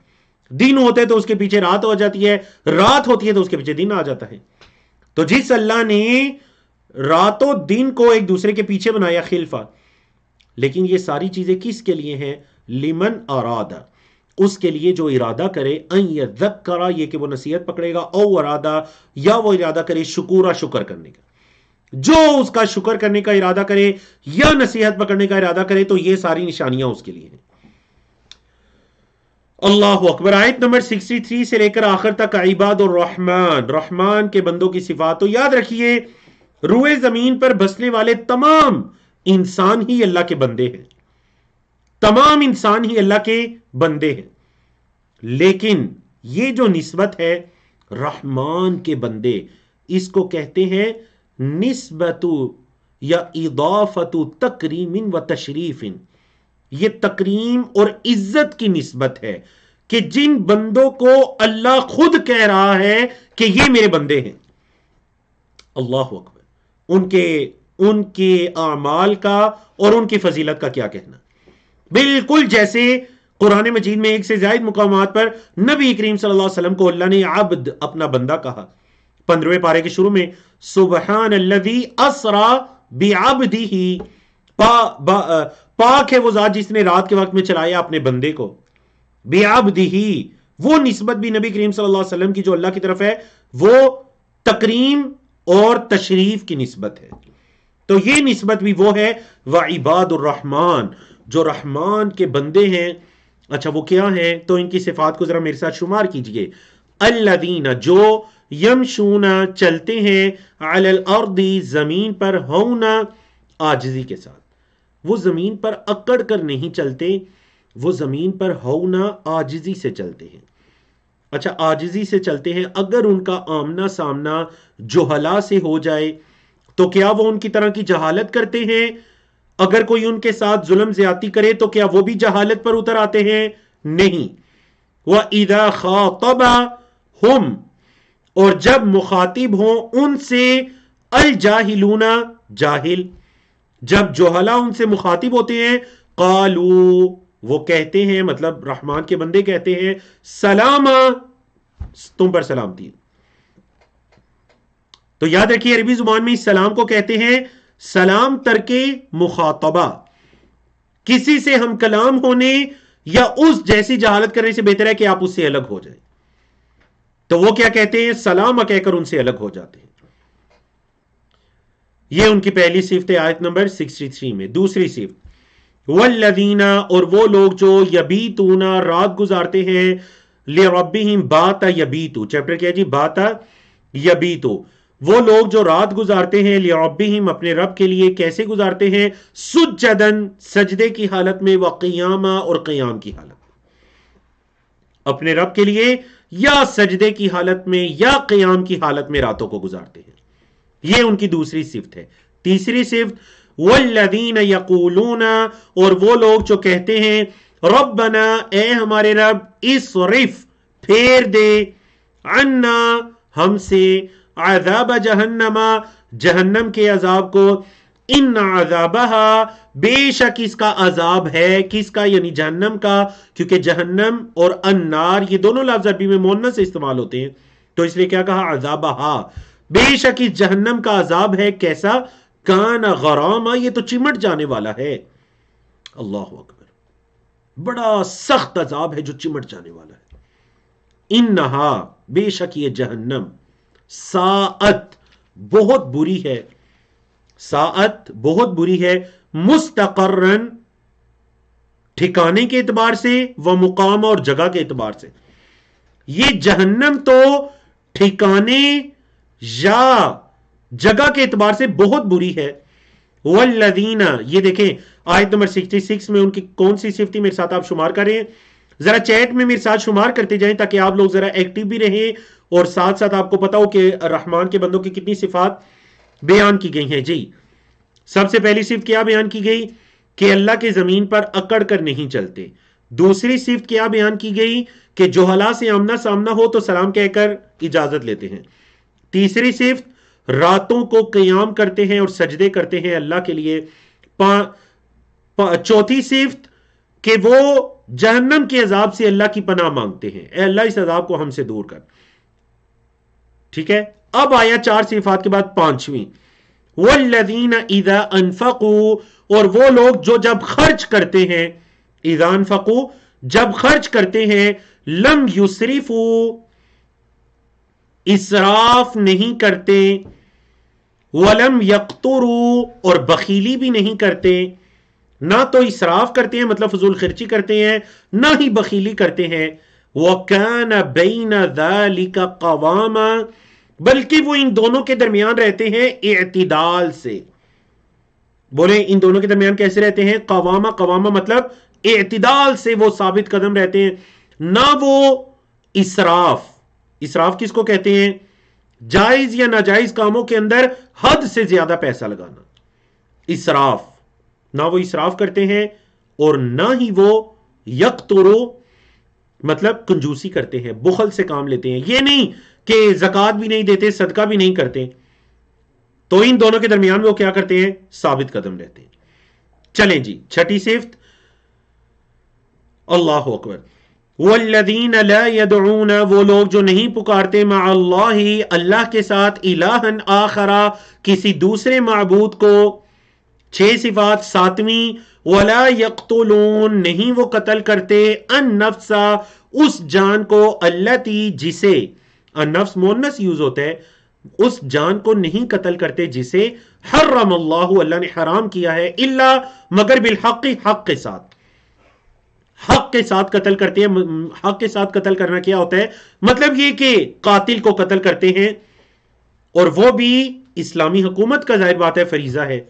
دن ہوتے تو اس کے پیچھے رات ہو جاتی ہے, رات ہوتی ہے تو اس کے پیچھے دن آ جاتا ہے. تو جس اللہ نے رات و دن کو ایک دوسرے کے پیچھے بنایا, خلفہ, لیکن یہ ساری چیزیں کس کے لیے ہیں؟ لمن ارادہ, اس کے لیے جو ارادہ کرے, ان یذکر, یہ کہ وہ نصیحت پکڑے گا, او ارادہ, یا وہ ارادہ کرے شکر کرنے کا. جو اس کا شکر کرنے کا ارادہ کرے یا نصیحت پکڑنے کا ارادہ کرے, تو یہ ساری نشانیاں اس کے لیے ہیں. اللہ اکبر. آیت نمبر 63 سے لے کر آخر تک عباد الرحمن, رحمان کے بندوں کی صفات. تو یاد رکھیے, روئے زمین پر بسنے والے تمام انسان ہی اللہ کے بندے ہیں, تمام انسان ہی اللہ کے بندے ہیں. لیکن یہ جو نسبت ہے رحمان کے بندے, اس کو کہتے ہیں نسبت یا اضافت تکریم و تشریف. یہ تکریم اور عزت کی نسبت ہے کہ جن بندوں کو اللہ خود کہہ رہا ہے کہ یہ میرے بندے ہیں. اللہ اکبر. ان کے اعمال کا اور ان کی فضیلت کا کیا کہنا. بالکل جیسے قرآن مجید میں ایک سے زائد مقامات پر نبی کریم صلی اللہ علیہ وسلم کو اللہ نے عبد, اپنا بندہ کہا. 15ویں پارے کے شروع میں سبحان الذی اسرا بعبدہ, پاک ہے وہ ذات جس نے رات کے وقت میں چلایا اپنے بندے کو. بعبدہ, وہ نسبت بھی نبی کریم صلی اللہ علیہ وسلم کی جو اللہ کی طرف ہے, وہ تکریم اور تشریف کی نسبت ہے. تو یہ نسبت بھی وہ ہے وعباد الرحمن, جو رحمان کے بندے ہیں. اچھا وہ کیا ہیں؟ تو ان کی صفات کو ذرا میرے ساتھ شمار کیجئے. الذین, جو یمشون, چلتے ہیں, علی الارض, زمین پر, ہونا, عاجزی کے ساتھ. وہ زمین پر اکڑ کر نہیں چلتے, وہ زمین پر ہونا, عاجزی سے چلتے ہیں. اچھا عاجزی سے چلتے ہیں. اگر ان کا آمنا سامنا جہلا سے ہو جائے تو کیا وہ ان کی طرح کی جہالت کرتے ہیں؟ اگر کوئی ان کے ساتھ ظلم زیادتی کرے تو کیا وہ بھی جہالت پر اتر آتے ہیں؟ نہیں. وَإِذَا خَاطَبَهُمْ, اور جب مخاطب ہوں ان سے, الجاہلون, جاہل, جب جوہلا ان سے مخاطب ہوتے ہیں, قالوا, وہ کہتے ہیں, مطلب رحمان کے بندے کہتے ہیں, سلاما, تم پر سلامتی. تو یاد رکھیے عربی زبان میں اس سلام کو کہتے ہیں سلام ترک مخاطبہ. کسی سے ہم کلام ہونے یا اس جیسی جہالت کرنے سے بہتر ہے کہ آپ اس سے الگ ہو جائیں. تو وہ کیا کہتے ہیں؟ سلام کہہ کر ان سے الگ ہو جاتے ہیں. یہ ان کی پہلی صفت ہے آیت نمبر 63 میں. دوسری صفت, والذین, اور وہ لوگ جو یبیتون, رات گزارتے ہیں, لربہم, بات یبیتو, چیپٹر کیا جی, بات یبیتو, وہ لوگ جو رات گزارتے ہیں, لربہم, اپنے رب کے لیے, کیسے گزارتے ہیں؟ سجدن, سجدے کی حالت میں, وقیاما, اور قیام کی حالت, اپنے رب کے لیے یا سجدے کی حالت میں یا قیام کی حالت میں راتوں کو گزارتے ہیں. یہ ان کی دوسری صفت ہے. تیسری صفت, والذین یقولون, اور وہ لوگ جو کہتے ہیں, ربنا, اے ہمارے رب, اصرف, پھیر دے, عنا, ہم سے, عذاب جہنم, جہنم کے عذاب کو, ان عذابہا, بے شک اس کا عذاب ہے, کس کا؟ یعنی جہنم کا, کیونکہ جہنم اور النار یہ دونوں لفظ عربی میں مؤنث سے استعمال ہوتے ہیں, تو اس لیے کیا کہا؟ عذابہا, بے شک اس جہنم کا عذاب ہے. کیسا؟ کان غراما, یہ تو چمٹ جانے والا ہے. اللہ اکبر, بڑا سخت عذاب ہے جو چمٹ جانے والا ہے. انہا, بے شک یہ جہنم, ساعت, بہت بری ہے, ساعت بہت بری ہے، مستقرن ٹھکانے کے اعتبار سے، و مقام اور جگہ کے اعتبار سے. یہ جہنم تو ٹھکانے یا جگہ کے اعتبار سے بہت بری ہے. والذین، یہ دیکھیں آیت نمبر 66 میں ان کی کون سی صفتی میرے ساتھ آپ شمار کر رہے ہیں؟ ذرا چیٹ میں میرے ساتھ شمار کرتے جائیں تاکہ آپ لوگ ذرا ایکٹیو بھی رہیں اور ساتھ ساتھ آپ کو پتا ہو کہ رحمان کے بندوں کی کتنی صفات بیان کی گئی ہیں. جی سب سے پہلی صفت کیا بیان کی گئی؟ کہ اللہ کے زمین پر اکڑ کر نہیں چلتے. دوسری صفت کیا بیان کی گئی؟ کہ جوہلا سے آمنا سامنا ہو تو سلام کہہ کر اجازت لیتے ہیں. تیسری صفت راتوں کو قیام کرتے ہیں اور سجدے کرتے ہیں اللہ کے لیے. چوتھی صفت کہ وہ جہنم کے عذاب سے اللہ کی پناہ مانگتے ہیں، اے اللہ اس عذاب کو ہم سے دور کر. ٹھیک ہے، اب آیا 4 صفات کے بعد 5ویں، والذین اذا انفقوا، اور وہ لوگ جو جب خرچ کرتے ہیں، اذا انفقوا جب خرچ کرتے ہیں، لم یسرفوا اسراف نہیں کرتے، ولم یقتروا اور بخیلی بھی نہیں کرتے. نہ تو اسراف کرتے ہیں مطلب فضول خرچی کرتے ہیں، نہ ہی بخیلی کرتے ہیں. وَكَانَ بَيْنَ ذَلِكَ قَوَامًا، بلکہ وہ ان دونوں کے درمیان رہتے ہیں اعتدال سے. بولیں ان دونوں کے درمیان کیسے رہتے ہیں؟ قوامہ، قوامہ مطلب اعتدال سے وہ ثابت قدم رہتے ہیں. نہ وہ اسراف، اسراف کس کو کہتے ہیں؟ جائز یا ناجائز کاموں کے اندر حد سے زیادہ پیسہ لگانا، اسراف. نہ وہ اسراف کرتے ہیں اور نہ ہی وہ یقترو مطلب کنجوسی کرتے ہیں، بخل سے کام لیتے ہیں. یہ نہیں کہ زکوٰۃ بھی نہیں دیتے، صدقہ بھی نہیں کرتے. تو ان دونوں کے درمیان وہ کیا کرتے ہیں؟ ثابت قدم رہتے ہیں. چلیں جی 6ٹھی صفت، اللہ اکبر. والذین لا يدعون، وہ لوگ جو نہیں پکارتے، مع اللہ اللہ کے ساتھ، الہا آخر کسی دوسرے معبود کو. 6 صفات. 7ویں، ولا یقتلون نہیں وہ قتل کرتے، النفس اس جان کو، التی جسے، النفس مونس یوز ہوتا ہے، اس جان کو نہیں قتل کرتے جسے حرم اللہ اللہ نے حرام کیا ہے، الا مگر بالحق حق کے ساتھ، حق کے ساتھ قتل کرتے ہیں. حق کے ساتھ قتل کرنا کیا ہوتا ہے؟ مطلب یہ کہ قاتل کو قتل کرتے ہیں اور وہ بھی اسلامی حکومت کا ظاہر بات ہے فریضہ ہے.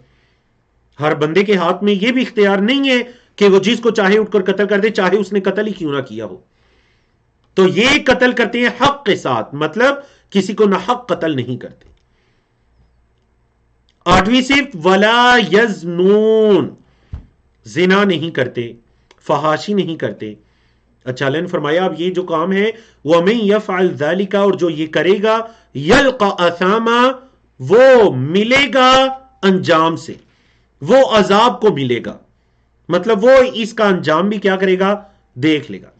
ہر بندے کے ہاتھ میں یہ بھی اختیار نہیں ہے کہ وہ جس کو چاہے اٹھ کر قتل کر دے، چاہے اس نے قتل ہی کیوں نہ کیا ہو. تو یہ قتل کرتے ہیں حق کے ساتھ، مطلب کسی کو نہ حق قتل نہیں کرتے. 8ویں صفت، ولا یزنون زنا نہیں کرتے، فحاشی نہیں کرتے. اچھا اللہ نے فرمایا اب یہ جو کام ہے، وَمَن يَفْعَلْ ذَلِكَ اور جو یہ کرے گا، يَلْقَ أَثَامًا وہ ملے گا انجام سے، وہ عذاب کو ملے گا، مطلب وہ اس کا انجام بھی کیا کرے گا؟ دیکھ لے گا.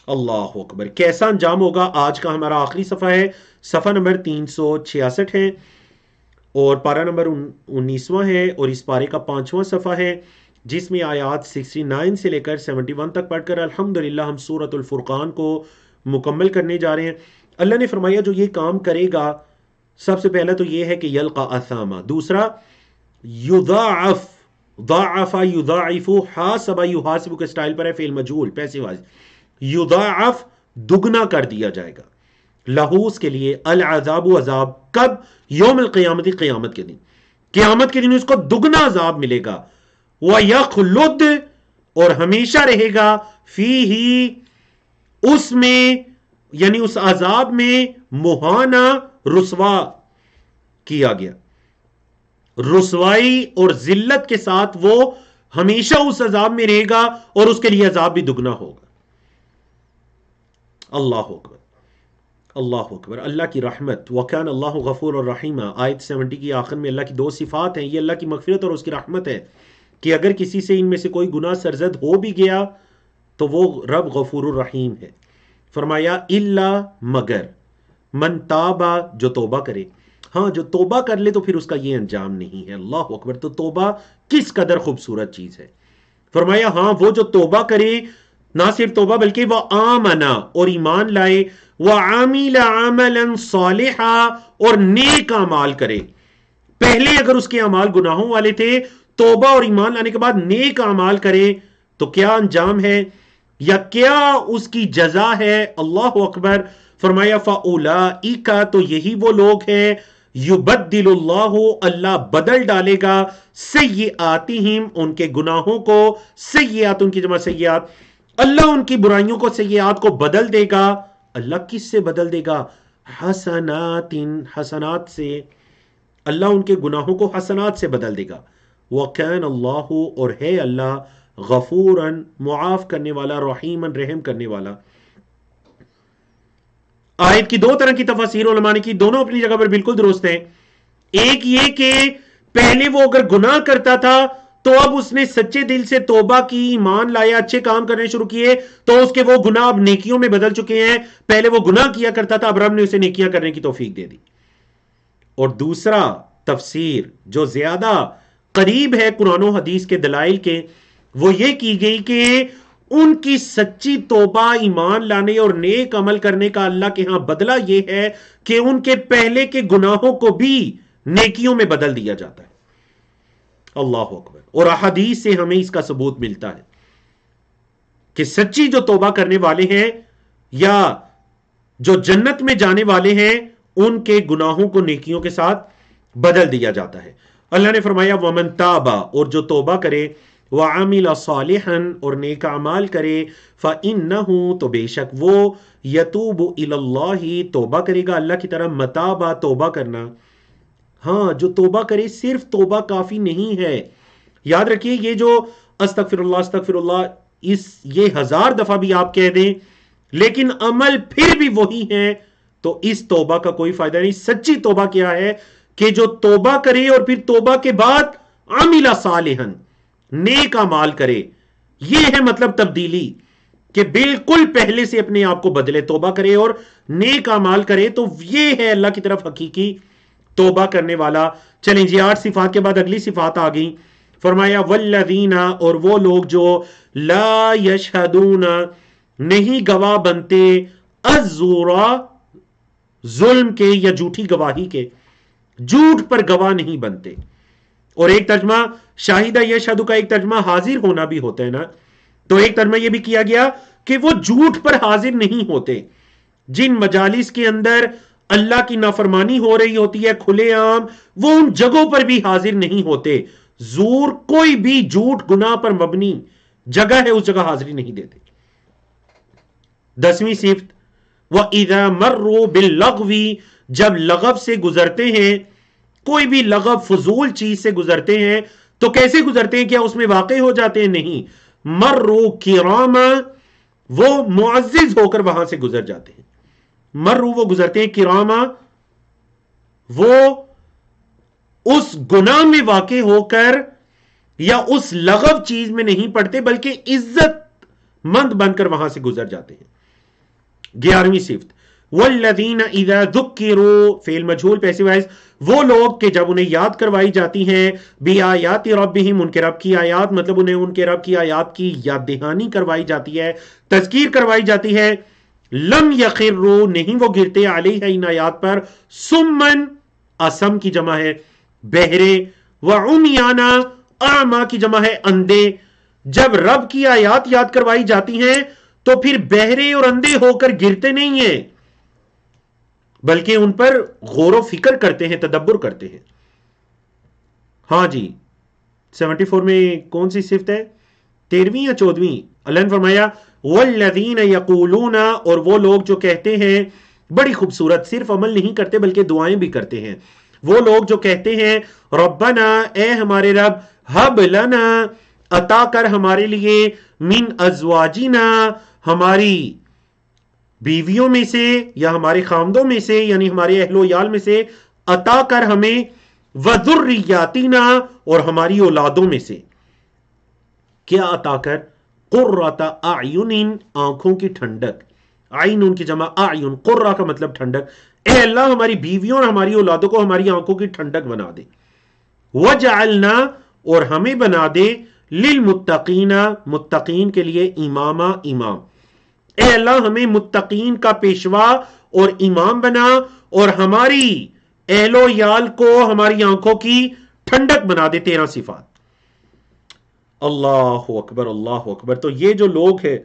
اللہ اکبر. کیسا انجام ہوگا؟ آج کا ہمارا آخری صفحہ ہے، صفحہ نمبر 366 ہے اور پارہ نمبر 19واں ہے اور اس پارے کا 5واں صفحہ ہے، جس میں آیات 69 سے لے کر 71 تک پڑھ کر الحمدللہ ہم سورۃ الفرقان کو مکمل کرنے جا رہے ہیں. اللہ نے فرمایا جو یہ کام کرے گا، سب سے پہلا تو یہ ہے کہ یلقا اثاما، دوسرا یضاعف، ضاعف یضاعف، حاسب یحاسب کے سٹائل پر ہے، فعل مجہول پیسو واز، یضاعف دگنا کر دیا جائے گا، لہو اس کے لیے، العذاب عذاب، کب؟ یوم القیامت قیامت کے دن، قیامت کے دن اس کو دگنا عذاب ملے گا. وَيَخْلُدْ اور ہمیشہ رہے گا، فِيهِ اس میں، یعنی اس عذاب میں، مہانا رسوا کیا گیا، رسوائی اور ذلت کے ساتھ وہ ہمیشہ اس عذاب میں رہے گا اور اس کے لیے عذاب بھی دگنا ہوگا. اللہ اکبر، اللہ اکبر. اللہ کی رحمت، وَكَانَ اللَّهُ غَفُورًا رَحِيمًا، آیت 70 کی آخر میں اللہ کی 2 صفات ہیں. یہ اللہ کی مغفرت اور اس کی رحمت ہے کہ اگر کسی سے ان میں سے کوئی گناہ سرزد ہو بھی گیا تو وہ رب غفور الرحیم ہے. فرمایا الا مگر، من تابا جو توبہ کرے. ہاں جو توبہ کر لے تو پھر اس کا یہ انجام نہیں ہے. اللہ اکبر. تو توبہ کس قدر خوبصورت چیز ہے. فرمایا ہاں وہ جو توبہ کرے، نہ صرف توبہ بلکہ وہ آمنا اور ایمان لائے، وعامل عملا صالحا اور نیک اعمال کرے. پہلے اگر اس کے اعمال گناہوں والے تھے، توبہ اور ایمان لانے کے بعد نیک اعمال کرے تو کیا انجام ہے یا کیا اس کی جزا ہے؟ اللہ اکبر. فرمایا فَأُولَئِكَ، تو یہی وہ لوگ ہیں، یبدل اللہ، اللہ بدل ڈالے گا، سیئاتہم، ان کے گناہوں کو، سیئات ان کی جمع سیئات، اللہ ان کی برائیوں کو، سیئات کو بدل دے گا. اللہ کس سے بدل دے گا؟ حسنات، حسنات سے. اللہ ان کے گناہوں کو حسنات سے بدل دے گا. وَكَانَ اللَّهُ، اور ہے اللہ، غفوراً، معاف کرنے والا، رحیماً، رحم کرنے والا. آیت کی دو طرح کی تفاسیر علماء نے کی، دونوں اپنی جگہ پر بالکل درست ہیں. ایک یہ کہ پہلے وہ اگر گناہ کرتا تھا تو اب اس نے سچے دل سے توبہ کی، ایمان لایا، اچھے کام کرنے شروع کیے تو اس کے وہ گناہ اب نیکیوں میں بدل چکے ہیں. پہلے وہ گناہ کیا کرتا تھا، اب رب نے اسے نیکیاں کرنے کی توفیق دے دی. اور دوسرا تفسیر جو زیادہ قریب ہے قرآن و حدیث کے دلائل کے، وہ یہ کی گئی کہ ان کی سچی توبہ، ایمان لانے اور نیک عمل کرنے کا اللہ کے ہاں بدلہ یہ ہے کہ ان کے پہلے کے گناہوں کو بھی نیکیوں میں بدل دیا جاتا ہے. اللہ اکبر. اور احادیث سے ہمیں اس کا ثبوت ملتا ہے کہ سچی جو توبہ کرنے والے ہیں یا جو جنت میں جانے والے ہیں، ان کے گناہوں کو نیکیوں کے ساتھ بدل دیا جاتا ہے. اللہ نے فرمایا وَمَن تَابَ، اور جو توبہ کرے، وَعَمِلَ صَالِحًا، اور نیک اعمال کرے، فَإِنَّهُ، تو بے شک وہ، يَتُوبُ إِلَى اللَّهِ، توبہ کرے گا اللہ کی طرف. متابہ، توبہ کرنا. ہاں، جو توبہ کرے، صرف توبہ کافی نہیں ہے. یاد رکھیے یہ جو استغفر اللہ استغفر اللہ، یہ 1000 دفعہ بھی آپ کہہ دیں لیکن عمل پھر بھی وہی ہے تو اس توبہ کا کوئی فائدہ نہیں. سچی توبہ کیا ہے کہ جو توبہ کرے اور پھر توبہ کے بعد عمل صالحا، نیک اعمال کرے. یہ ہے مطلب تبدیلی، کہ بالکل پہلے سے اپنے آپ کو بدلے، توبہ کرے اور نیک اعمال کرے. تو یہ ہے اللہ کی طرف حقیقی توبہ کرنے والا. چلیں جی، 8 صفات کے بعد اگلی صفات آ گئی. فرمایا والذین، اور وہ لوگ جو لا یشہدون، نہیں گواہ بنتے، الزور، ظلم کے یا جھوٹی گواہی کے، جھوٹ پر گواہ نہیں بنتے. اور ایک ترجمہ شاہدہ یشہد کا ایک ترجمہ حاضر ہونا بھی ہوتا ہے نا، تو ایک ترجمہ یہ بھی کیا گیا کہ وہ جھوٹ پر حاضر نہیں ہوتے. جن مجالس کے اندر اللہ کی نافرمانی ہو رہی ہوتی ہے کھلے عام، وہ ان جگہوں پر بھی حاضر نہیں ہوتے. زور، کوئی بھی جھوٹ گناہ پر مبنی جگہ ہے، اس جگہ حاضری نہیں دیتے. 10ویں صفت وَإِذَا مَرُّوا بِاللَّغْوِ، جب لغو سے گزرتے ہیں، کوئی بھی لغو فضول چیز سے گزرتے ہیں تو کیسے گزرتے ہیں؟ کیا اس میں واقع ہو جاتے ہیں؟ نہیں. مروا کراما، وہ معزز ہو کر وہاں سے گزر جاتے ہیں. مروا، وہ گزرتے ہیں، کراما، وہ اس گناہ میں واقع ہو کر یا اس لغو چیز میں نہیں پڑتے بلکہ عزت مند بن کر وہاں سے گزر جاتے ہیں. 11ویں صفت والذین اذا ذکروا، فعل مجہول پیسو وائس، وہ لوگ کہ جب انہیں یاد کروائی جاتی ہیں، بآیات ربہم، ان کے رب کی آیات، مطلب انہیں ان کے رب کی آیات کی یاد دہانی کروائی جاتی ہے، تذکیر کروائی جاتی ہے، لم یخروا، نہیں وہ گرتے، علیہ، ان آیات پر، سمن، اسم کی جمع ہے بہرے، وعمیانا، اعما کی جمع ہے اندھے. جب رب کی آیات یاد کروائی جاتی ہیں تو پھر بہرے اور اندھے ہو کر گرتے نہیں ہیں بلکہ ان پر غور و فکر کرتے ہیں، تدبر کرتے ہیں. ہاں جی، 74 میں کون سی صفت ہے؟ 13ویں یا 14ویں؟ اللہ نے فرمایا والذین یقولون، اور وہ لوگ جو کہتے ہیں، بڑی خوبصورت، صرف عمل نہیں کرتے بلکہ دعائیں بھی کرتے ہیں. وہ لوگ جو کہتے ہیں ربنا، اے ہمارے رب، ہب لنا، عطا کر ہمارے لیے، من ازواجنا، ہماری بیویوں میں سے یا ہمارے خامدوں میں سے، یعنی ہمارے اہل و عیال میں سے، عطا کر ہمیں، وذریاتنا، اور ہماری اولادوں میں سے. کیا عطا کر؟ قرۃ اعین، آنکھوں کی ٹھنڈک. عین ان کی جمع اعین، قرہ کا مطلب ٹھنڈک. اے اللہ ہماری بیویوں اور ہماری اولادوں کو ہماری آنکھوں کی ٹھنڈک بنا دے. وجعلنا، اور ہمیں بنا دے، للمتقین، متقین کے لیے، اماما، امام. اے اللہ ہمیں متقین کا پیشوا اور امام بنا، اور ہماری اہل و یال کو ہماری آنکھوں کی ٹھنڈک بنا دے. 13 صفات. اللہ اکبر اللہ اکبر. تو یہ جو لوگ ہیں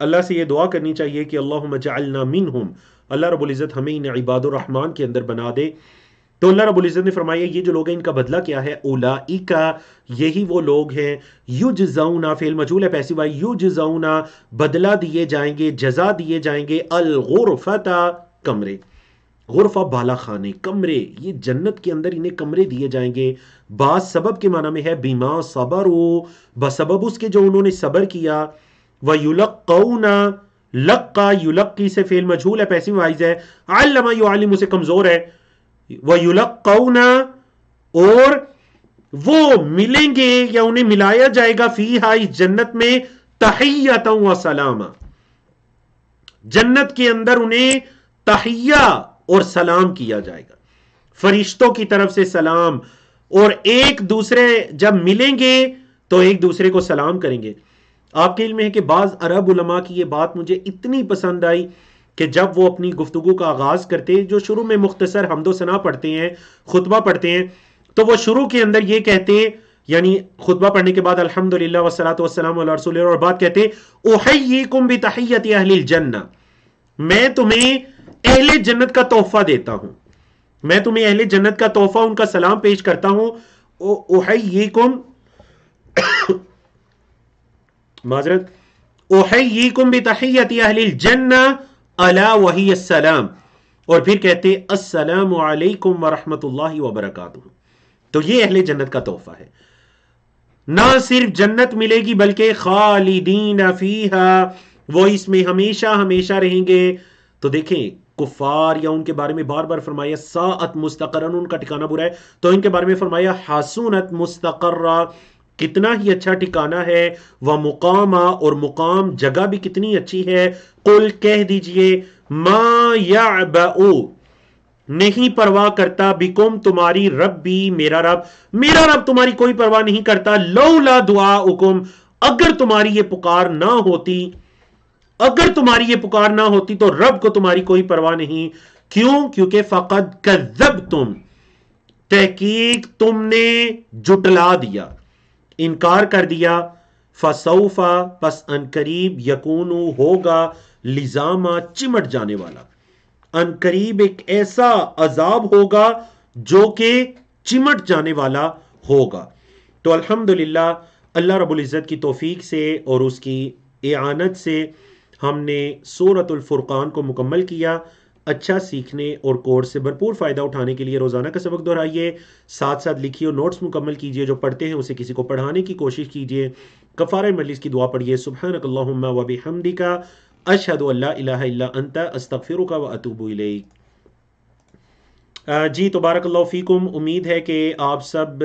اللہ سے یہ دعا کرنی چاہیے کہ اللہم اجعلنا منہم، اللہ رب العزت ہمیں ان عباد الرحمن کے اندر بنا دے. تو اللہ رب العزت نے فرمایا یہ جو لوگ ہیں ان کا بدلہ کیا ہے؟ اولئک، یہی وہ لوگ ہیں، یجزون، فعل مجہول ہے پیسو ہے، یجزون، بدلہ دیے جائیں گے، جزا دیے جائیں گے، الغرفۃ، کمرے. غرفہ بالا خانے، کمرے، یہ جنت کے اندر انہیں کمرے دیے جائیں گے. بعض سبب کے معنی میں ہے بیما صبروا، بسبب اس کے جو انہوں نے صبر کیا. وَيُلَقَّوْنَ، لقا یلقی سے فعل مجہول ہے پیسو وائز ہے، علم یعلم سے کمزور ہے. وَيُلَقَّوْنَ، اور وہ ملیں گے یا انہیں ملایا جائے گا فیہا، اس جنت میں، تحیۃ و سلاما، جنت کے اندر انہیں تحیہ اور سلام کیا جائے گا، فرشتوں کی طرف سے سلام. اور ایک دوسرے جب ملیں گے تو ایک دوسرے کو سلام کریں گے. آپ کے علم میں ہے کہ بعض عرب علماء کی یہ بات مجھے اتنی پسند آئی کہ جب وہ اپنی گفتگو کا آغاز کرتے، جو شروع میں مختصر حمد و ثنا پڑھتے ہیں، خطبہ پڑھتے ہیں، تو وہ شروع کے اندر یہ کہتے، یعنی خطبہ پڑھنے کے بعد الحمدللہ والصلاۃ والسلام علی رسول اللہ، اور بعد کہتے احییکم بتحیۃ اہل الجنہ، میں تمہیں اہل جنت کا تحفہ دیتا ہوں، میں تمہیں اہل جنت کا تحفہ، ان کا سلام پیش کرتا ہوں. احییکم، معذرت، احییکم بتحیۃ اہل الجنہ الا وہی السلام، اور پھر کہتے السلام علیکم ورحمۃ اللہ وبرکاتہ. تو یہ اہل جنت کا تحفہ ہے. نہ صرف جنت ملے گی بلکہ خالدین فیہا، وہ اس میں ہمیشہ ہمیشہ رہیں گے. تو دیکھیں کفار یا ان کے بارے میں بار بار فرمایا ساعت مستقرن، ان کا ٹھکانہ برا ہے، تو ان کے بارے میں فرمایا حسنت مستقرہ، کتنا ہی اچھا ٹھکانہ ہے. وہ مقامہ، اور مقام جگہ بھی کتنی اچھی ہے. قل، کہہ دیجئے، ما یعبأ، نہیں پرواہ کرتا، بکم، تمہاری، ربی، میرا رب تمہاری کوئی پرواہ نہیں کرتا. لولا دعاؤکم، اگر تمہاری یہ پکار نہ ہوتی، اگر تمہاری یہ پکار نہ ہوتی تو رب کو تمہاری کوئی پرواہ نہیں. کیوں؟ کیونکہ فقد کذبتم، تحقیق تم نے جٹلا دیا، انکار کر دیا. فسوف، پس ان قریب، یکون، ہوگا، لزاما، چمٹ جانے والا، ان قریب ایک ایسا عذاب ہوگا جو کہ چمٹ جانے والا ہوگا. تو الحمدللہ اللہ رب العزت کی توفیق سے اور اس کی اعانت سے ہم نے سورۃ الفرقان کو مکمل کیا. اچھا سیکھنے اور کورس سے بھرپور فائدہ اٹھانے کے لیے روزانہ کا سبق دہرائیے، ساتھ ساتھ لکھیے اور نوٹس مکمل کیجیے، جو پڑھتے ہیں اسے کسی کو پڑھانے کی کوشش کیجیے. کفارہ مجلس کی دعا پڑھیے، سبحانک اللہم و بحمدک، اشہد ان لا الہ الا انت، استغفرک و اتوب الیک. جی تو بارک اللہ فیکم، امید ہے کہ آپ سب